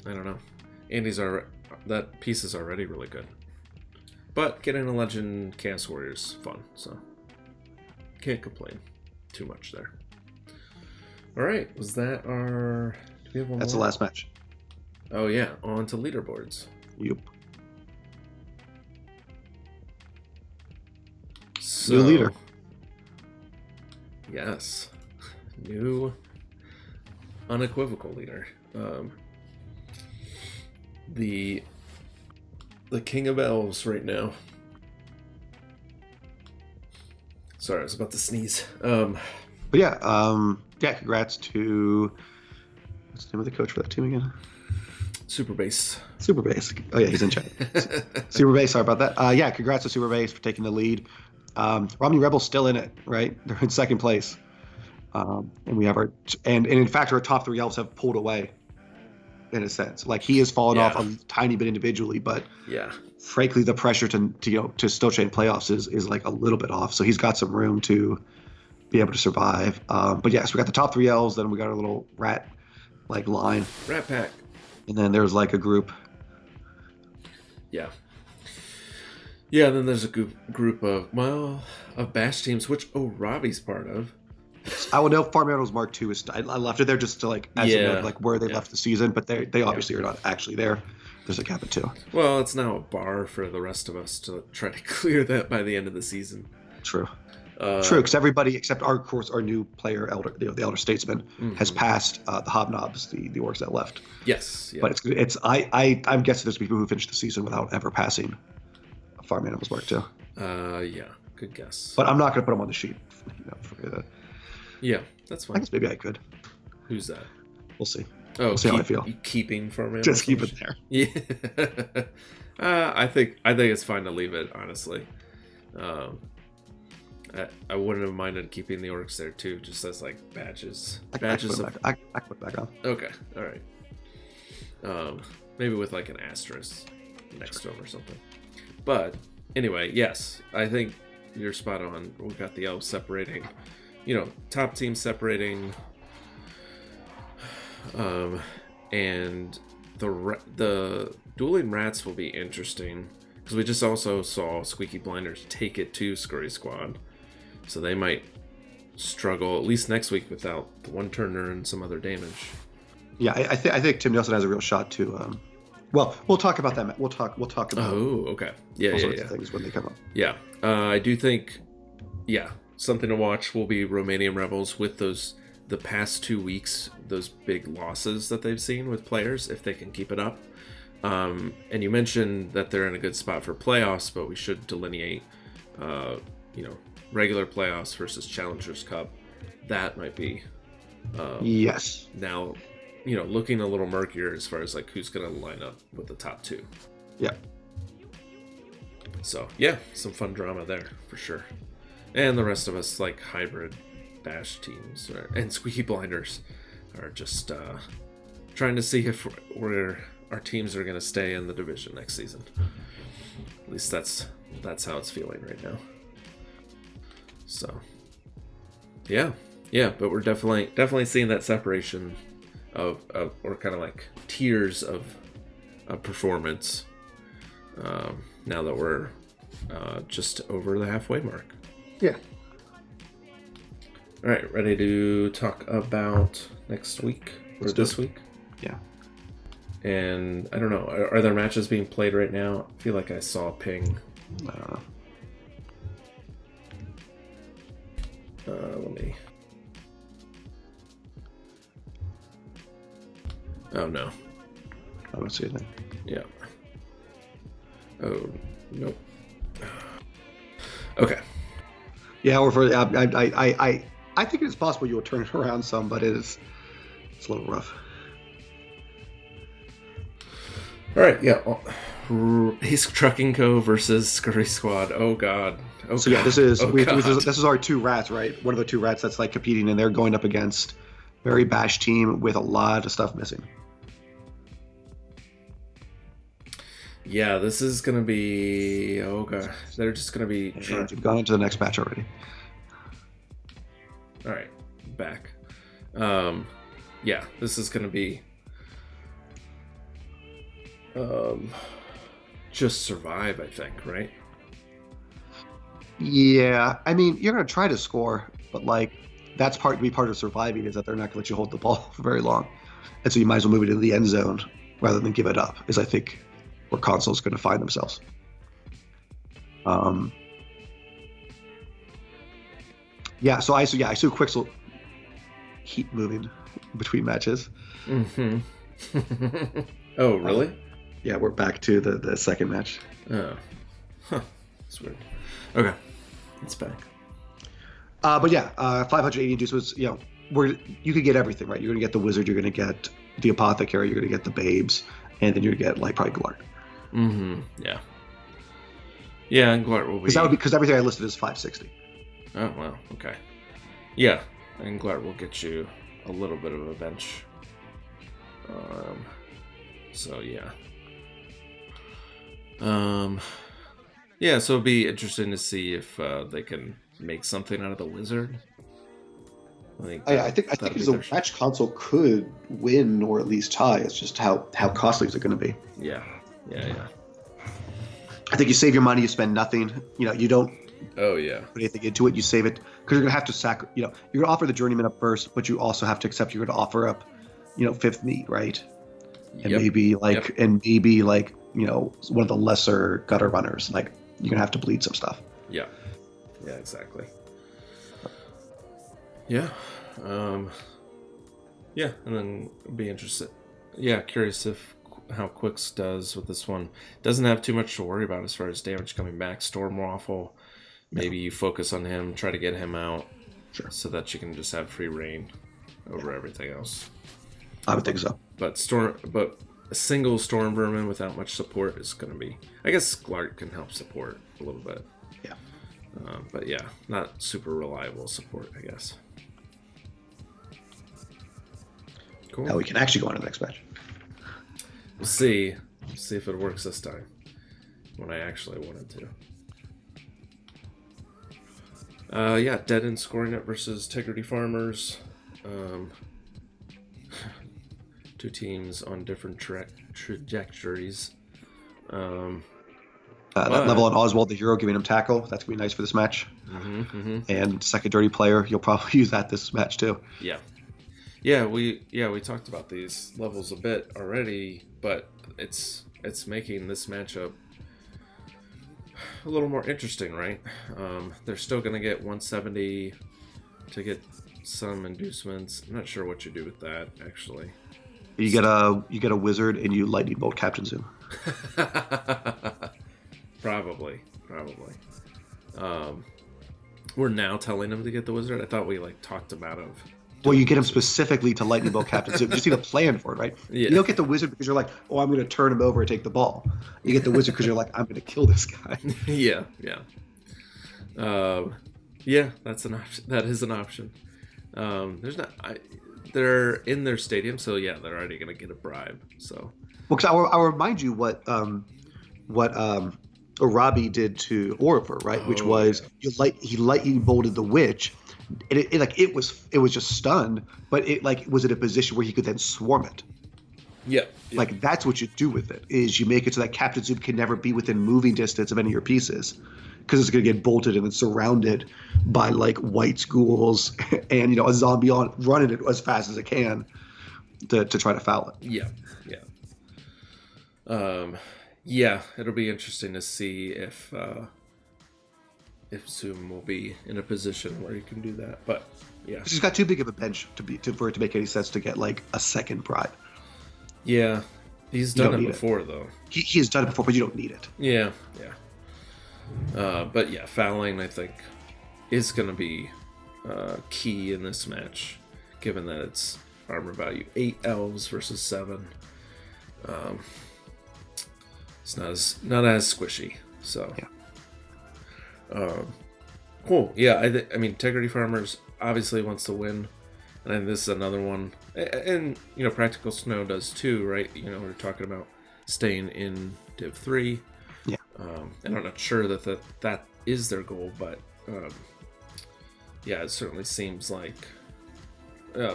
I don't know. That piece is already really good. But getting a Legend Chaos Warrior is fun, so can't complain too much there. All right, was that our? Do we have one That's more? the last match. Oh yeah, on to leaderboards. Yep. So, New leader. Yes, new unequivocal leader. The King of Elves right now. Sorry, I was about to sneeze. But yeah, congrats to, what's the name of the coach for that team again? Super Base. Super Base. Oh yeah, he's in chat. Super Base, sorry about that. Yeah, congrats to Super Base for taking the lead. Romney Rebel's still in it, right? They're in second place. And we have and in fact our top 3 elves have pulled away, in a sense. Like he has fallen off a tiny bit individually, but frankly the pressure to still chain playoffs is like a little bit off. So he's got some room to be able to survive. But yes, we got the top 3 elves, then we got our little rat like line. Rat pack. And then there's like a group. Yeah. Yeah, and then there's a group of bash teams, which Robbie's part of. I would know Farm Animals Mark II is. I left it there just to like as a note, like where they left the season, but they obviously are not actually there. There's a cap of 2. Well, it's now a bar for the rest of us to try to clear that by the end of the season. True. True, because everybody except our new player, the Elder Statesman, has passed the Hobnobs, the orcs that left. Yes. Yeah. But I'm guessing there's people who finished the season without ever passing Farm Animals Mark II. Yeah, good guess. But I'm not going to put them on the sheet. For that. Yeah, that's fine. I guess maybe I could. Who's that? We'll see. Oh, we'll see how I feel. Keeping Farm Animals. Just keep it there. Yeah. I think it's fine to leave it, honestly. I wouldn't have minded keeping the orcs there too, just as like badges. I put it back on. Okay, all right. Maybe with like an asterisk next to them or something. But anyway, yes, I think you're spot on. We've got the elves separating, top team separating, and the dueling rats will be interesting because we just also saw Squeaky Blinders take it to Scurry Squad. So they might struggle at least next week without the one turner and some other damage. Yeah, I think Tim Nielsen has a real shot to. Well, we'll talk about that. We'll talk about. Oh, okay. Yeah, all sorts of things when they come up. Yeah, I do think. Yeah, something to watch will be Romanian Rebels with the past 2 weeks, those big losses that they've seen with players, if they can keep it up. And you mentioned that they're in a good spot for playoffs, but we should delineate, regular playoffs versus Challengers Cup. That might be yes. Now, looking a little murkier as far as like who's going to line up with the top 2. Yeah. So yeah, some fun drama there for sure. And the rest of us like hybrid bash teams and squeaky blinders are just trying to see if our teams are going to stay in the division next season. At least that's how it's feeling right now. So yeah, but we're definitely seeing that separation of or kind of like tiers of performance now that we're just over the halfway mark. Yeah. All right, ready to talk about next week or this week? Yeah. And I don't know, are there matches being played right now? I feel like I saw a ping. I don't know. Let me. Oh no. I don't see anything. Yeah. Oh nope. Okay. Yeah, or for I think it's possible you'll turn it around some, but it's a little rough. All right. Yeah. He's Trucking Co. versus Scurry Squad. Oh God. Oh, so yeah, this is God. this is our two rats, right? One of the two rats that's like competing, and they're going up against very bash team with a lot of stuff missing. Yeah, this is gonna be. Oh God, they're just gonna be. And you've gone into the next match already. All right, back. Yeah, this is gonna be. Just survive, I think, right? Yeah, I mean, you're gonna try to score, but like that's part of surviving is that they're not gonna let you hold the ball for very long, and so you might as well move it into the end zone rather than give it up. Is I think where Console's going to find themselves. Yeah, so I see Quixel keep moving between matches. Mm-hmm. Oh, really? Yeah, we're back to the second match. Oh. Huh. That's weird. Okay. It's back. But yeah, 580 inducements, where you could get everything, right? You're going to get the Wizard, you're going to get the Apothecary, you're going to get the Babes, and then you're going to get, like, probably Glart. Mm-hmm. Yeah. Yeah, and Glart will be... Because everything I listed is 560. Oh, well, okay. Yeah, and Glart will get you a little bit of a bench. So, yeah. Yeah, so it'll be interesting to see if they can make something out of the Wizard. I think it's a match Console could win or at least tie. It's just how costly is it going to be? Yeah. I think you save your money, you spend nothing. You don't. Oh yeah. Put anything into it. You save it because you're going to have to you're going to offer the journeyman up first, but you also have to accept you're going to offer up, fifth meat, right? And maybe one of the lesser gutter runners. Like you're going to have to bleed some stuff. Yeah. Yeah. Exactly. Yeah. Yeah, and then be interested. Yeah, curious how Quix does with this one. Doesn't have too much to worry about as far as damage coming back. Storm Waffle, maybe you focus on him, try to get him out, so that you can just have free reign over everything else. I would think so. But a single Storm Vermin without much support is going to be. I guess Glart can help support a little bit. Yeah. But yeah, not super reliable support, I guess. Cool. Now we can actually go on to the next match. We'll see. We'll see if it works this time. When I actually wanted to. Yeah, Dead End Scoring It versus Integrity Farmers. Two teams on different trajectories. That level on Oswald the Hero giving him tackle. That's going to be nice for this match. And second dirty player, you'll probably use that this match too. Yeah. Yeah, we talked about these levels a bit already, but it's making this matchup a little more interesting, right? They're still going to get 170 to get some inducements. I'm not sure what you do with that, actually. You get a Wizard and you lightning bolt Captain Zoom. Probably. We're now telling him to get the Wizard. I thought we talked about Well, you get him specifically to lightning bolt captain. So you just need a plan for it, right? Yeah. You don't get the wizard because you're like, oh, I'm going to turn him over and take the ball. You get the wizard because you're like, I'm going to kill this guy. Yeah, yeah. Yeah, that's an option. That is an option. They're in their stadium, so yeah, they're already going to get a bribe. So, Well, because I'll remind you what Robbie did to Orifer, right? Which was he lightning bolted the witch, and it was just stunned, but it was in a position where he could then swarm it. yeah. Like that's what you do with it is you make it so that Captain Zoom can never be within moving distance of any of your pieces, because it's going to get bolted and then surrounded by like white ghouls and a zombie on running it as fast as it can to try to foul it. Yeah, yeah. Yeah, it'll be interesting to see if Zoom will be in a position where he can do that. But yeah, He's got too big of a bench for it to make any sense to get like a second bribe. yeah, he's You done don't it need before though. He has done it before, but you don't need it. Yeah, yeah. But yeah, fouling I think is going to be key in this match, given that it's armor value 8 elves versus 7. It's not as squishy. So Yeah. Cool. Yeah, I mean, Integrity Farmers obviously wants to win, and then this is another one, and Practical Snow does too, right? We're talking about staying in Div 3. Yeah. And I'm not sure that is their goal, but yeah, it certainly seems like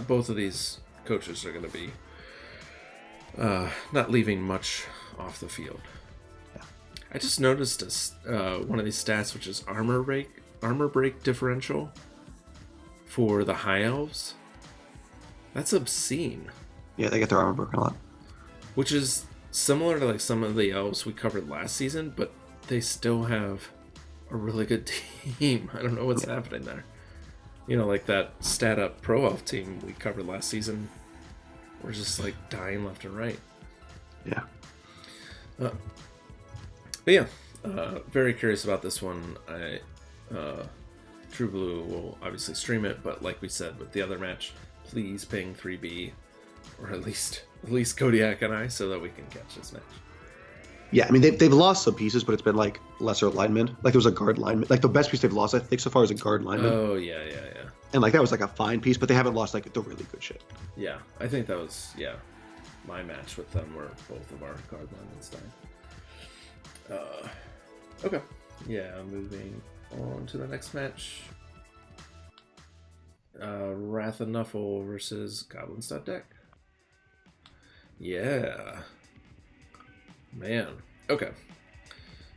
both of these coaches are going to be not leaving much off the field. Yeah. I just noticed one of these stats, which is armor break differential for the high elves. That's obscene. Yeah, they get their armor broken a lot. Which is similar to like some of the elves we covered last season, but they still have a really good team. I don't know what's happening there. Like that stat up pro elf team we covered last season. We're just like dying left and right. Yeah. But yeah, very curious about this one. True Blue will obviously stream it, but like we said with the other match, please ping 3B, or at least Kodiak and I, so that we can catch this match. Yeah, I mean they've lost some pieces, but it's been like lesser linemen. Like there was a guard lineman. Like the best piece they've lost, I think, so far is a guard lineman. Oh yeah. And like that was like a fine piece, but they haven't lost like the really good shit. Yeah, I think that was my match with them where both of our guard linemen died. Okay. Yeah, moving on to the next match. Wrath of Nuffle versus Goblins Deck. Yeah. Man. Okay.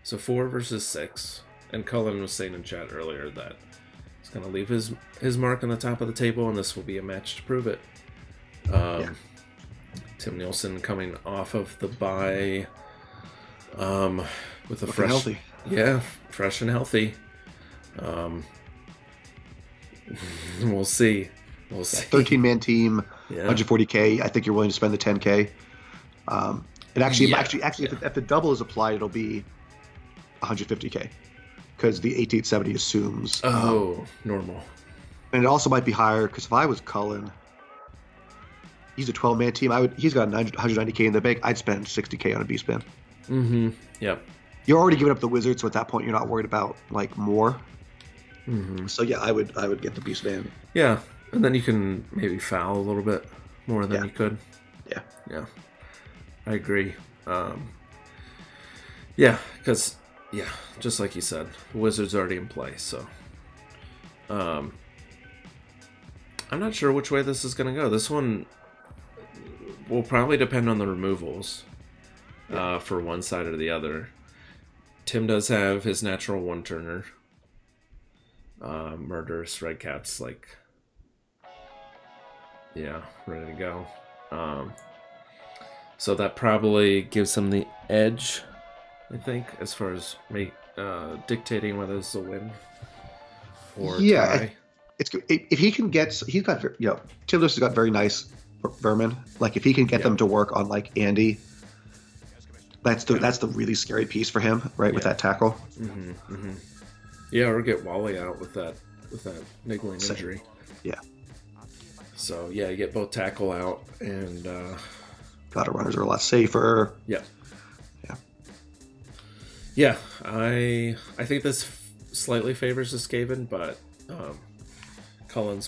So 4 versus 6. And Cullen was saying in chat earlier that he's going to leave his mark on the top of the table, and this will be a match to prove it. Tim Nielsen coming off of the bye with a Looking fresh... healthy. Yeah, fresh and healthy. We'll see. 13-man team, Yeah. 140k. I think you're willing to spend the 10k. And actually, if the double is applied, it'll be 150k, because the 1870 assumes. Normal. And it also might be higher, because if I was Cullen, he's a 12-man team. He's got 190k in the bank. I'd spend 60k on a B-spin. Mm-hmm. Yep. You're already giving up the wizard, so at that point you're not worried about like more. Mm-hmm. So yeah, I would get the B-spin. Yeah, and then you can maybe foul a little bit more than you could. Yeah. Yeah. I agree. Yeah, because just like you said, the wizard's already in play, so I'm not sure which way this is going to go. This one will probably depend on the removals for one side or the other. Tim does have his natural one-turner. Murderous Redcaps, ready to go. So that probably gives him the edge, I think, as far as dictating whether this is a win or tie. It's good. If he can get, he's got, Tim Lewis has got very nice vermin. Like if he can get them to work on like Andy, that's the really scary piece for him, right? With that tackle. Mm-hmm, mm-hmm. Yeah, or get Wally out with that niggling injury. Yeah. So yeah, you get both tackle out and Gutter runners are a lot safer. yeah. Yeah. Yeah, I think this slightly favors the Skaven, but Cullen's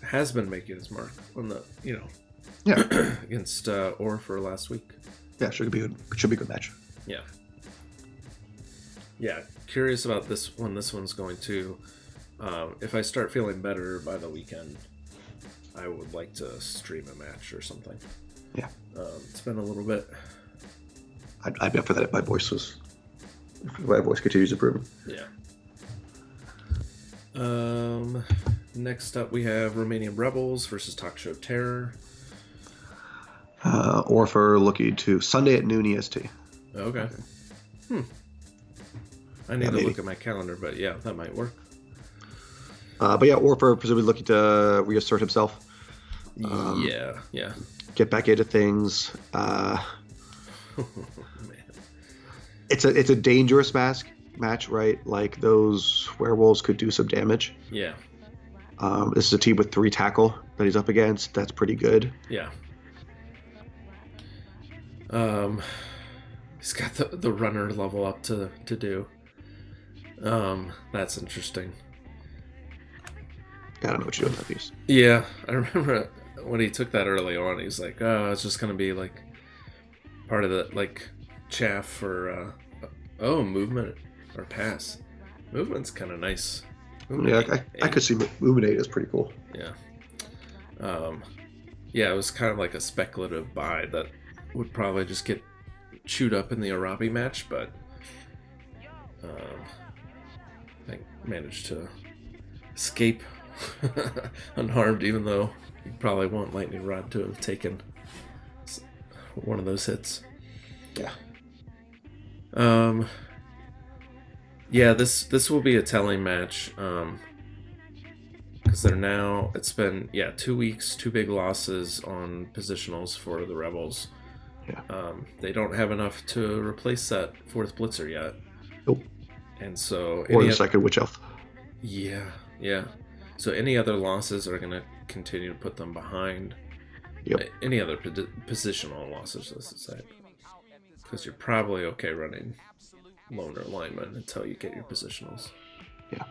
has been making his mark on the Yeah. against Orr last week. Yeah, should be a good match. Yeah. Yeah, curious about when this one's going to. If I start feeling better by the weekend, I would like to stream a match or something. Yeah. It's been a little bit. I'd be up for that if my voice continues improving. Yeah. Next up, we have Romanian Rebels versus Talk Show Terror. Orfer looking to Sunday at noon EST. Okay. I need to look at my calendar, but yeah, that might work. But yeah, Orfer presumably looking to reassert himself. Yeah. Get back into things. Man. It's a dangerous match, right? Like those werewolves could do some damage. Yeah. This is a team with 3 tackle that he's up against. That's pretty good. Yeah. He's got the runner level up to do. That's interesting. I don't know what you do with that piece. Yeah, I remember when he took that early on. He was like, "Oh, it's just gonna be like part of the like chaff for movement or pass. Movement's kind of nice. Yeah, I could see Movement 8 is pretty cool. Yeah. Yeah, it was kind of like a speculative buy that would probably just get chewed up in the Arabi match, but I think managed to escape unharmed, even though you probably want Lightning Rod to have taken one of those hits. Yeah. Yeah, this will be a telling match. Because it's been 2 weeks, 2 big losses on positionals for the Rebels. Yeah. They don't have enough to replace that 4th Blitzer yet. Nope. And so Or the second Witch Elf. Yeah. So any other losses are going to continue to put them behind. Yep. Any other positional losses, let's say. Because you're probably okay running loner linemen until you get your positionals. Yeah.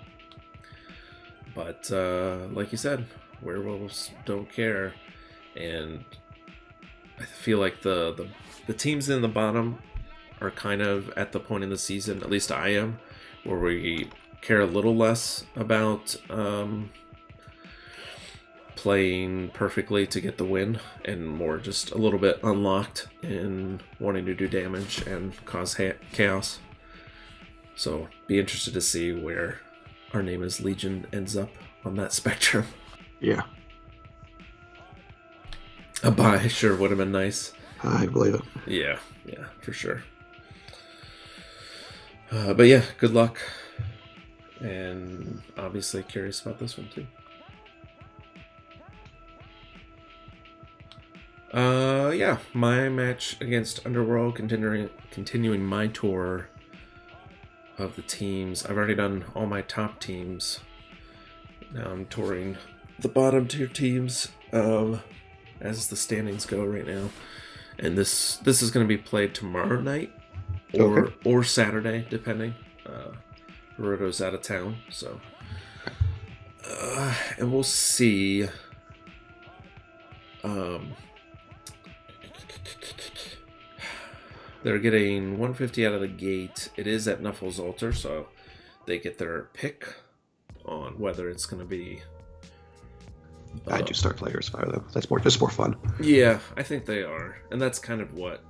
But like you said, werewolves don't care, and I feel like the teams in the bottom are kind of at the point in the season, at least I am, where we care a little less about playing perfectly to get the win, and more just a little bit unlocked in wanting to do damage and cause chaos. So be interested to see where our name is Legion ends up on that spectrum. Yeah. A buy sure would have been nice. I believe it. Yeah, for sure. But yeah, good luck. And obviously curious about this one too. My match against Underworld, continuing my tour of the teams. I've already done all my top teams. Now I'm touring the bottom tier teams as the standings go right now. And this is going to be played tomorrow night or Saturday, depending. Hiroto's out of town, so and we'll see. They're getting 150 out of the gate. It is at Nuffle's altar, so they get their pick on whether it's going to be. I do start players fire though. That's more fun. Yeah, I think they are, and that's kind of what.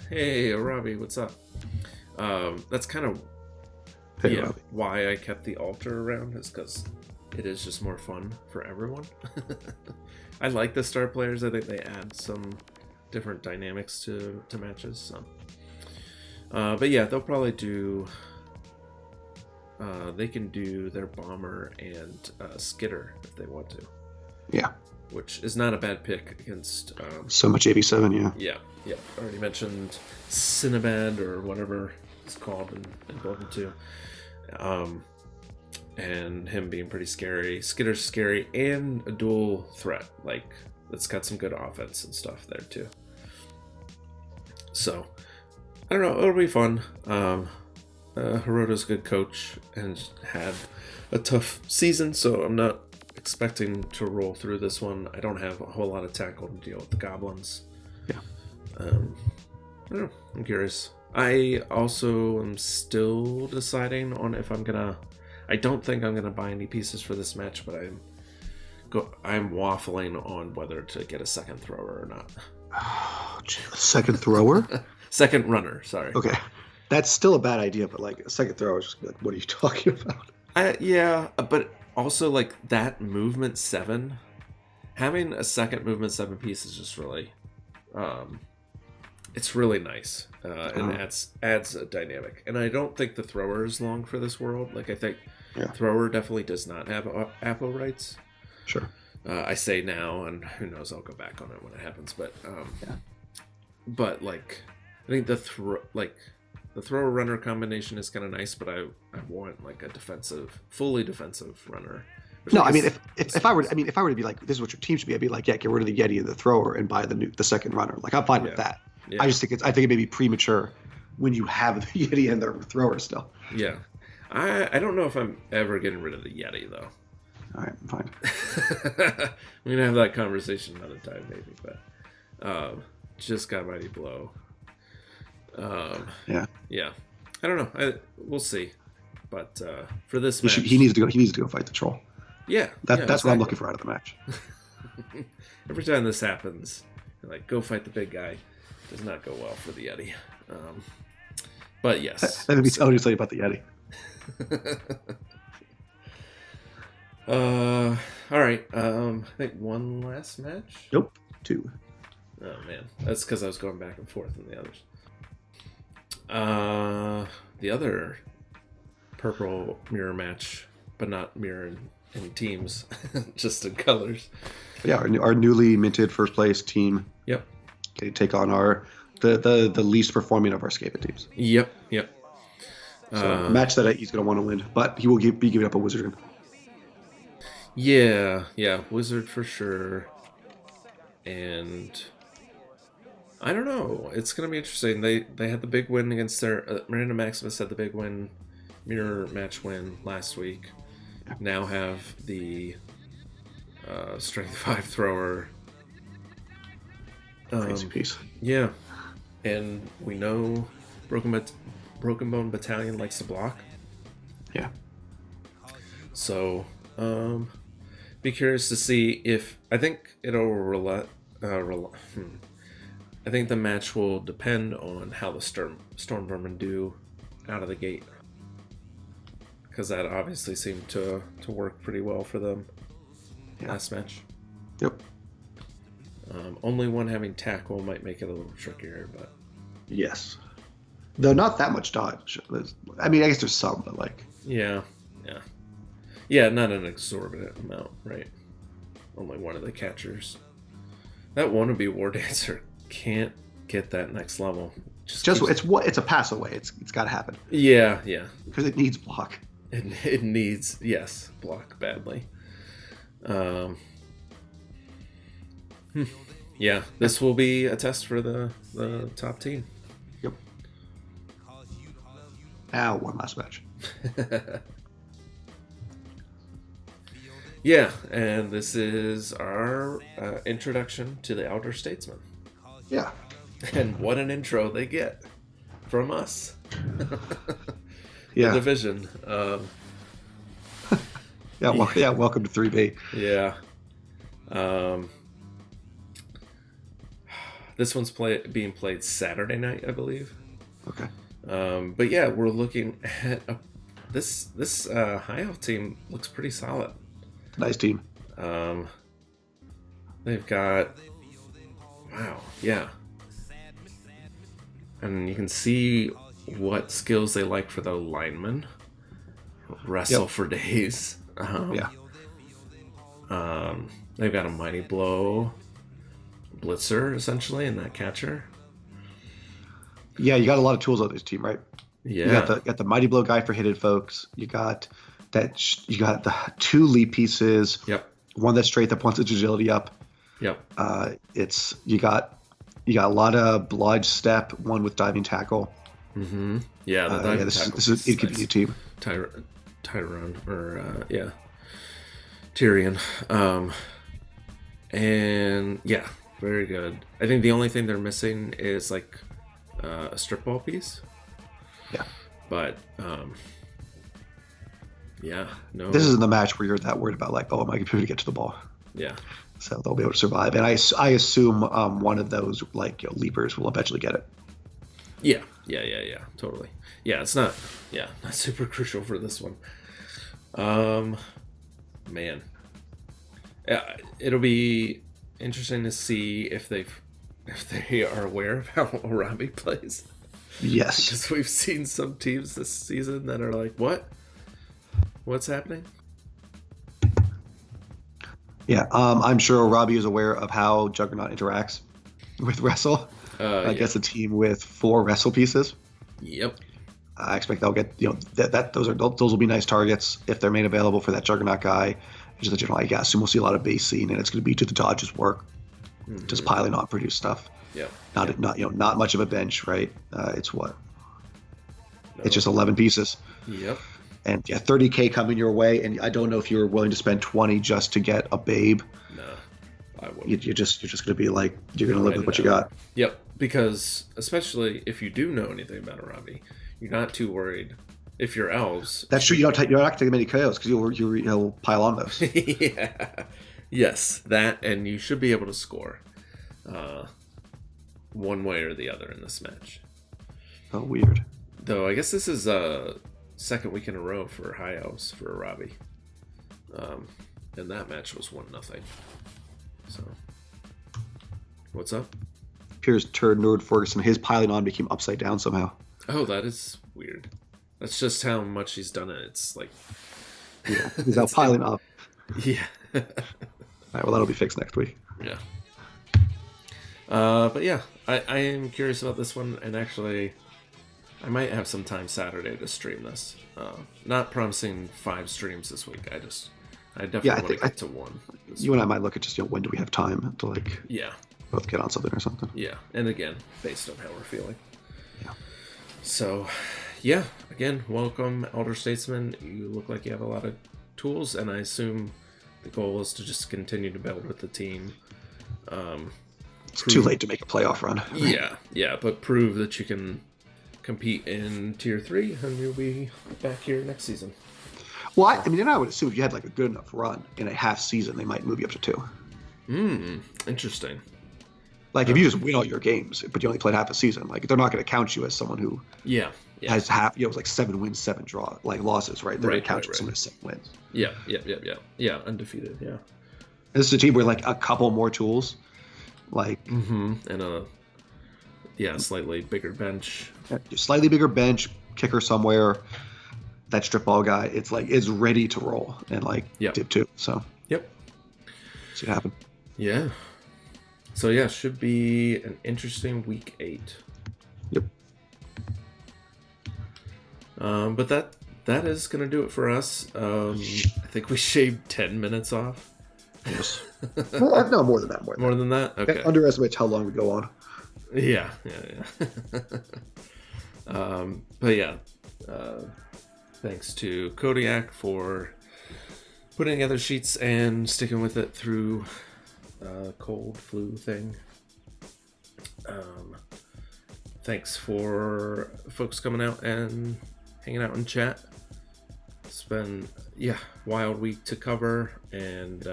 Hey, Arabi, what's up? That's kind of why I kept the altar around, is because it is just more fun for everyone. I like the star players. I think they add some different dynamics to matches. So. But yeah, they'll probably do. They can do their bomber and skitter if they want to. Yeah. Which is not a bad pick against. So much 87, yeah. Yeah. Already mentioned Cinnabad or whatever it's called in Golden 2. and him being pretty scary. Skitter's scary and a dual threat. Like, it's got some good offense and stuff there too. So, I don't know. It'll be fun. Hiroto's a good coach and had a tough season, so I'm not expecting to roll through this one. I don't have a whole lot of tackle to deal with the goblins. Yeah. I don't know. I'm curious. I also am still deciding on if I'm gonna. I don't think I'm gonna buy any pieces for this match, but I'm waffling on whether to get a second thrower or not. Oh, second thrower? Second runner, sorry. Okay. That's still a bad idea, but like a second thrower is just like, what are you talking about? Yeah, but also like that movement 7, having a second movement 7 piece is just really, it's really nice and adds a dynamic. And I don't think the thrower is long for this world. Like I think thrower definitely does not have Apple rights. Sure. I say now, and who knows? I'll go back on it when it happens. But but like I think the thrower runner combination is kind of nice, but I want like a fully defensive runner. No, I mean if I were to be like, this is what your team should be, I'd be like, yeah, get rid of the Yeti and the thrower and buy the second runner. Like I'm fine with that. Yeah. I think it may be premature when you have the Yeti and the thrower still. Yeah, I don't know if I'm ever getting rid of the Yeti though. All right, fine. We're gonna have that conversation another time maybe, but just got mighty blow. Yeah. I don't know. We'll see. But for this match, he needs to go fight the troll. Yeah, that's exactly what I'm looking for out of the match. Every time this happens, like go fight the big guy, does not go well for the Yeti. But yes, I'll just tell you about the Yeti. All right. I think one last match. Nope, 2. Oh man, that's because I was going back and forth in the others. The other purple mirror match, but not mirror in teams, just in colors. Yeah, our newly minted first place team. Yep. Okay, take on the least performing of our Scaping teams. Yep. So a match that he's going to want to win, but he will be giving up a Wizard. Yeah, Wizard for sure. And I don't know. It's going to be interesting. They had the big win against their... Miranda Maximus had the big mirror match win last week. Yeah. Now have the Strength 5 thrower. Crazy piece. Yeah. And we know Broken Bone Battalion likes to block. Yeah. So, be curious to see if... I think it'll I think the match will depend on how the Storm Vermin do out of the gate, because that obviously seemed to work pretty well for them last match. Yep. Only one having tackle might make it a little trickier, but yes, though not that much dodge. I mean, I guess there's some, but like yeah, not an exorbitant amount, right? Only one of the catchers. That wannabe War Dancer can't get that next level. It's a pass away. It's got to happen. Yeah. Because it needs block. It needs block badly. Yeah, this will be a test for the top team. Yep. Now one last match. Yeah, and this is our introduction to the Elder Statesman. Yeah. And what an intro they get from us. Yeah. The division. Welcome to 3B. Yeah. This one's being played Saturday night, I believe. Okay. But yeah, we're looking at this High Elf team looks pretty solid. Nice team. They've got and you can see what skills they like for the linemen. Wrestle for days. They've got a mighty blow blitzer essentially in that catcher. Yeah, you got a lot of tools on this team, right? Yeah. You got the mighty blow guy for hidden folks. You got you got the 2 leap pieces. Yep. One that's straight that wants its agility up. Yep. It's you got a lot of blood step. One with diving tackle. Mm-hmm. Yeah. The diving tackle. This is it could be a team. Tyrone or Tyrion. And yeah, very good. I think the only thing they're missing is like a strip ball piece. Yeah. But yeah, no. This isn't the match where you're that worried about like, oh, am I going to be able to get to the ball? Yeah. So they'll be able to survive, and I assume one of those like leapers will eventually get it. Yeah, totally. Yeah, it's not super crucial for this one. Man, yeah, it'll be interesting to see if they are aware of how Robbie plays. Yes, because we've seen some teams this season that are like, what's happening? Yeah, I'm sure Robbie is aware of how Juggernaut interacts with Wrestle. Gets a team with 4 wrestle pieces. Yep. I expect they'll get those will be nice targets if they're made available for that Juggernaut guy. Just a general, I guess, and we'll see a lot of base scene, and it's going to be to the Dodge's work, just piling on produce stuff. Yeah. Not much of a bench, right? It's what? No. It's just 11 pieces. Yep. And yeah, 30K coming your way, and I don't know if you're willing to spend 20 just to get a babe. No, I wouldn't. You're just going to be like, you're going to live with what you got. Yep, because especially if you do know anything about Robbie, you're not too worried. If you're elves, that's true. You're not going to take many KOs because you'll pile on those. Yeah. Yes, that, and you should be able to score, one way or the other in this match. Oh, weird. Though I guess this is second week in a row for High Elves for Robbie. And that match was 1-0. So, what's up? Piers turned Nord Ferguson. His piling on became upside down somehow. Oh, that is weird. That's just how much he's done it. It's like... Yeah, he's now piling up. Yeah. All right, well, that'll be fixed next week. Yeah. But yeah, I am curious about this one, and actually... I might have some time Saturday to stream this. Not promising 5 streams this week. I definitely want to get to 1. You and I might look at just when do we have time to like both get on something or something. Yeah, and again, based on how we're feeling. Yeah. So, yeah, again, welcome, Elder Statesman. You look like you have a lot of tools, and I assume the goal is to just continue to build with the team. It's too late to make a playoff run. Yeah, but prove that you can compete in Tier 3, and you'll be back here next season. Well, I mean, I would assume if you had like a good enough run in a half season, they might move you up to 2. Interesting. Like if you just win all your games, but you only played half a season, like they're not going to count you as someone who has half, like 7 wins, 7 losses, right? They're going to count you as someone who has 7 wins. Yeah, undefeated. Yeah. And this is a team with like a couple more tools, like and a slightly bigger bench. Slightly bigger bench, kicker somewhere. That strip ball guy, it's like is ready to roll and dip 2. So see what happened. Yeah. So yeah, should be an interesting week 8. Yep. But that is gonna do it for us. I think we shaved 10 minutes off. Yes. Well, no, more than that. More than that. Okay. That underestimates how long we go on. Yeah. But yeah, thanks to Kodiak for putting together sheets and sticking with it through cold flu thing. Thanks for folks coming out and hanging out in chat. It's been wild week to cover, and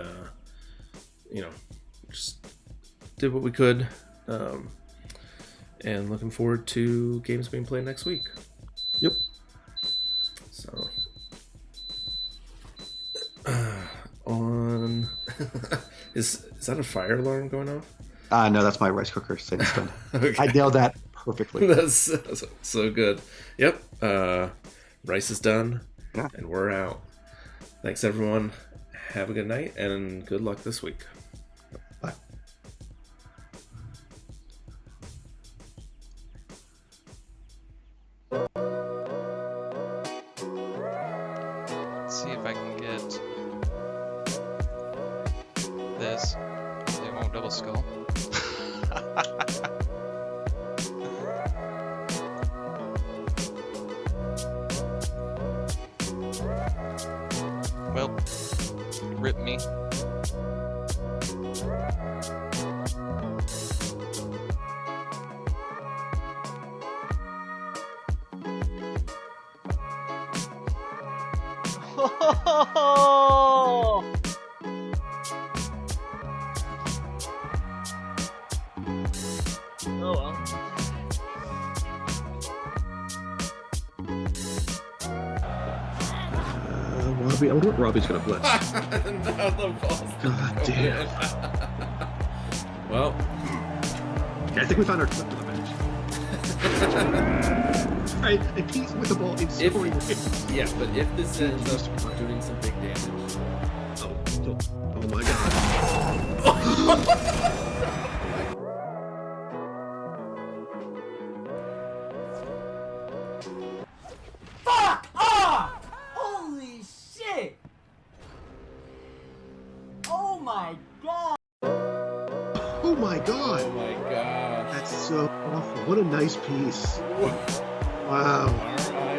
just did what we could. And looking forward to games being played next week. Yep. So, on is that a fire alarm going off? No, that's my rice cooker saying it's done. Okay. I nailed that perfectly. That's so good. Yep. Rice is done, and we're out. Thanks, everyone. Have a good night, and good luck this week. Bye. See double skull. Well, rip me. Oh! Oh well. Robbie, I wonder what Robbie's gonna blitz. Now the ball's God damn. Well, Okay, I think we found our clip to the match. Alright, and Keith with the ball in scoring. yeah, but if this ends up doing some big damage, Oh my god. Fuck off! Holy shit! Oh my god! Oh my god. oh my gosh. That's so awful. What a nice piece. Wow. Alright.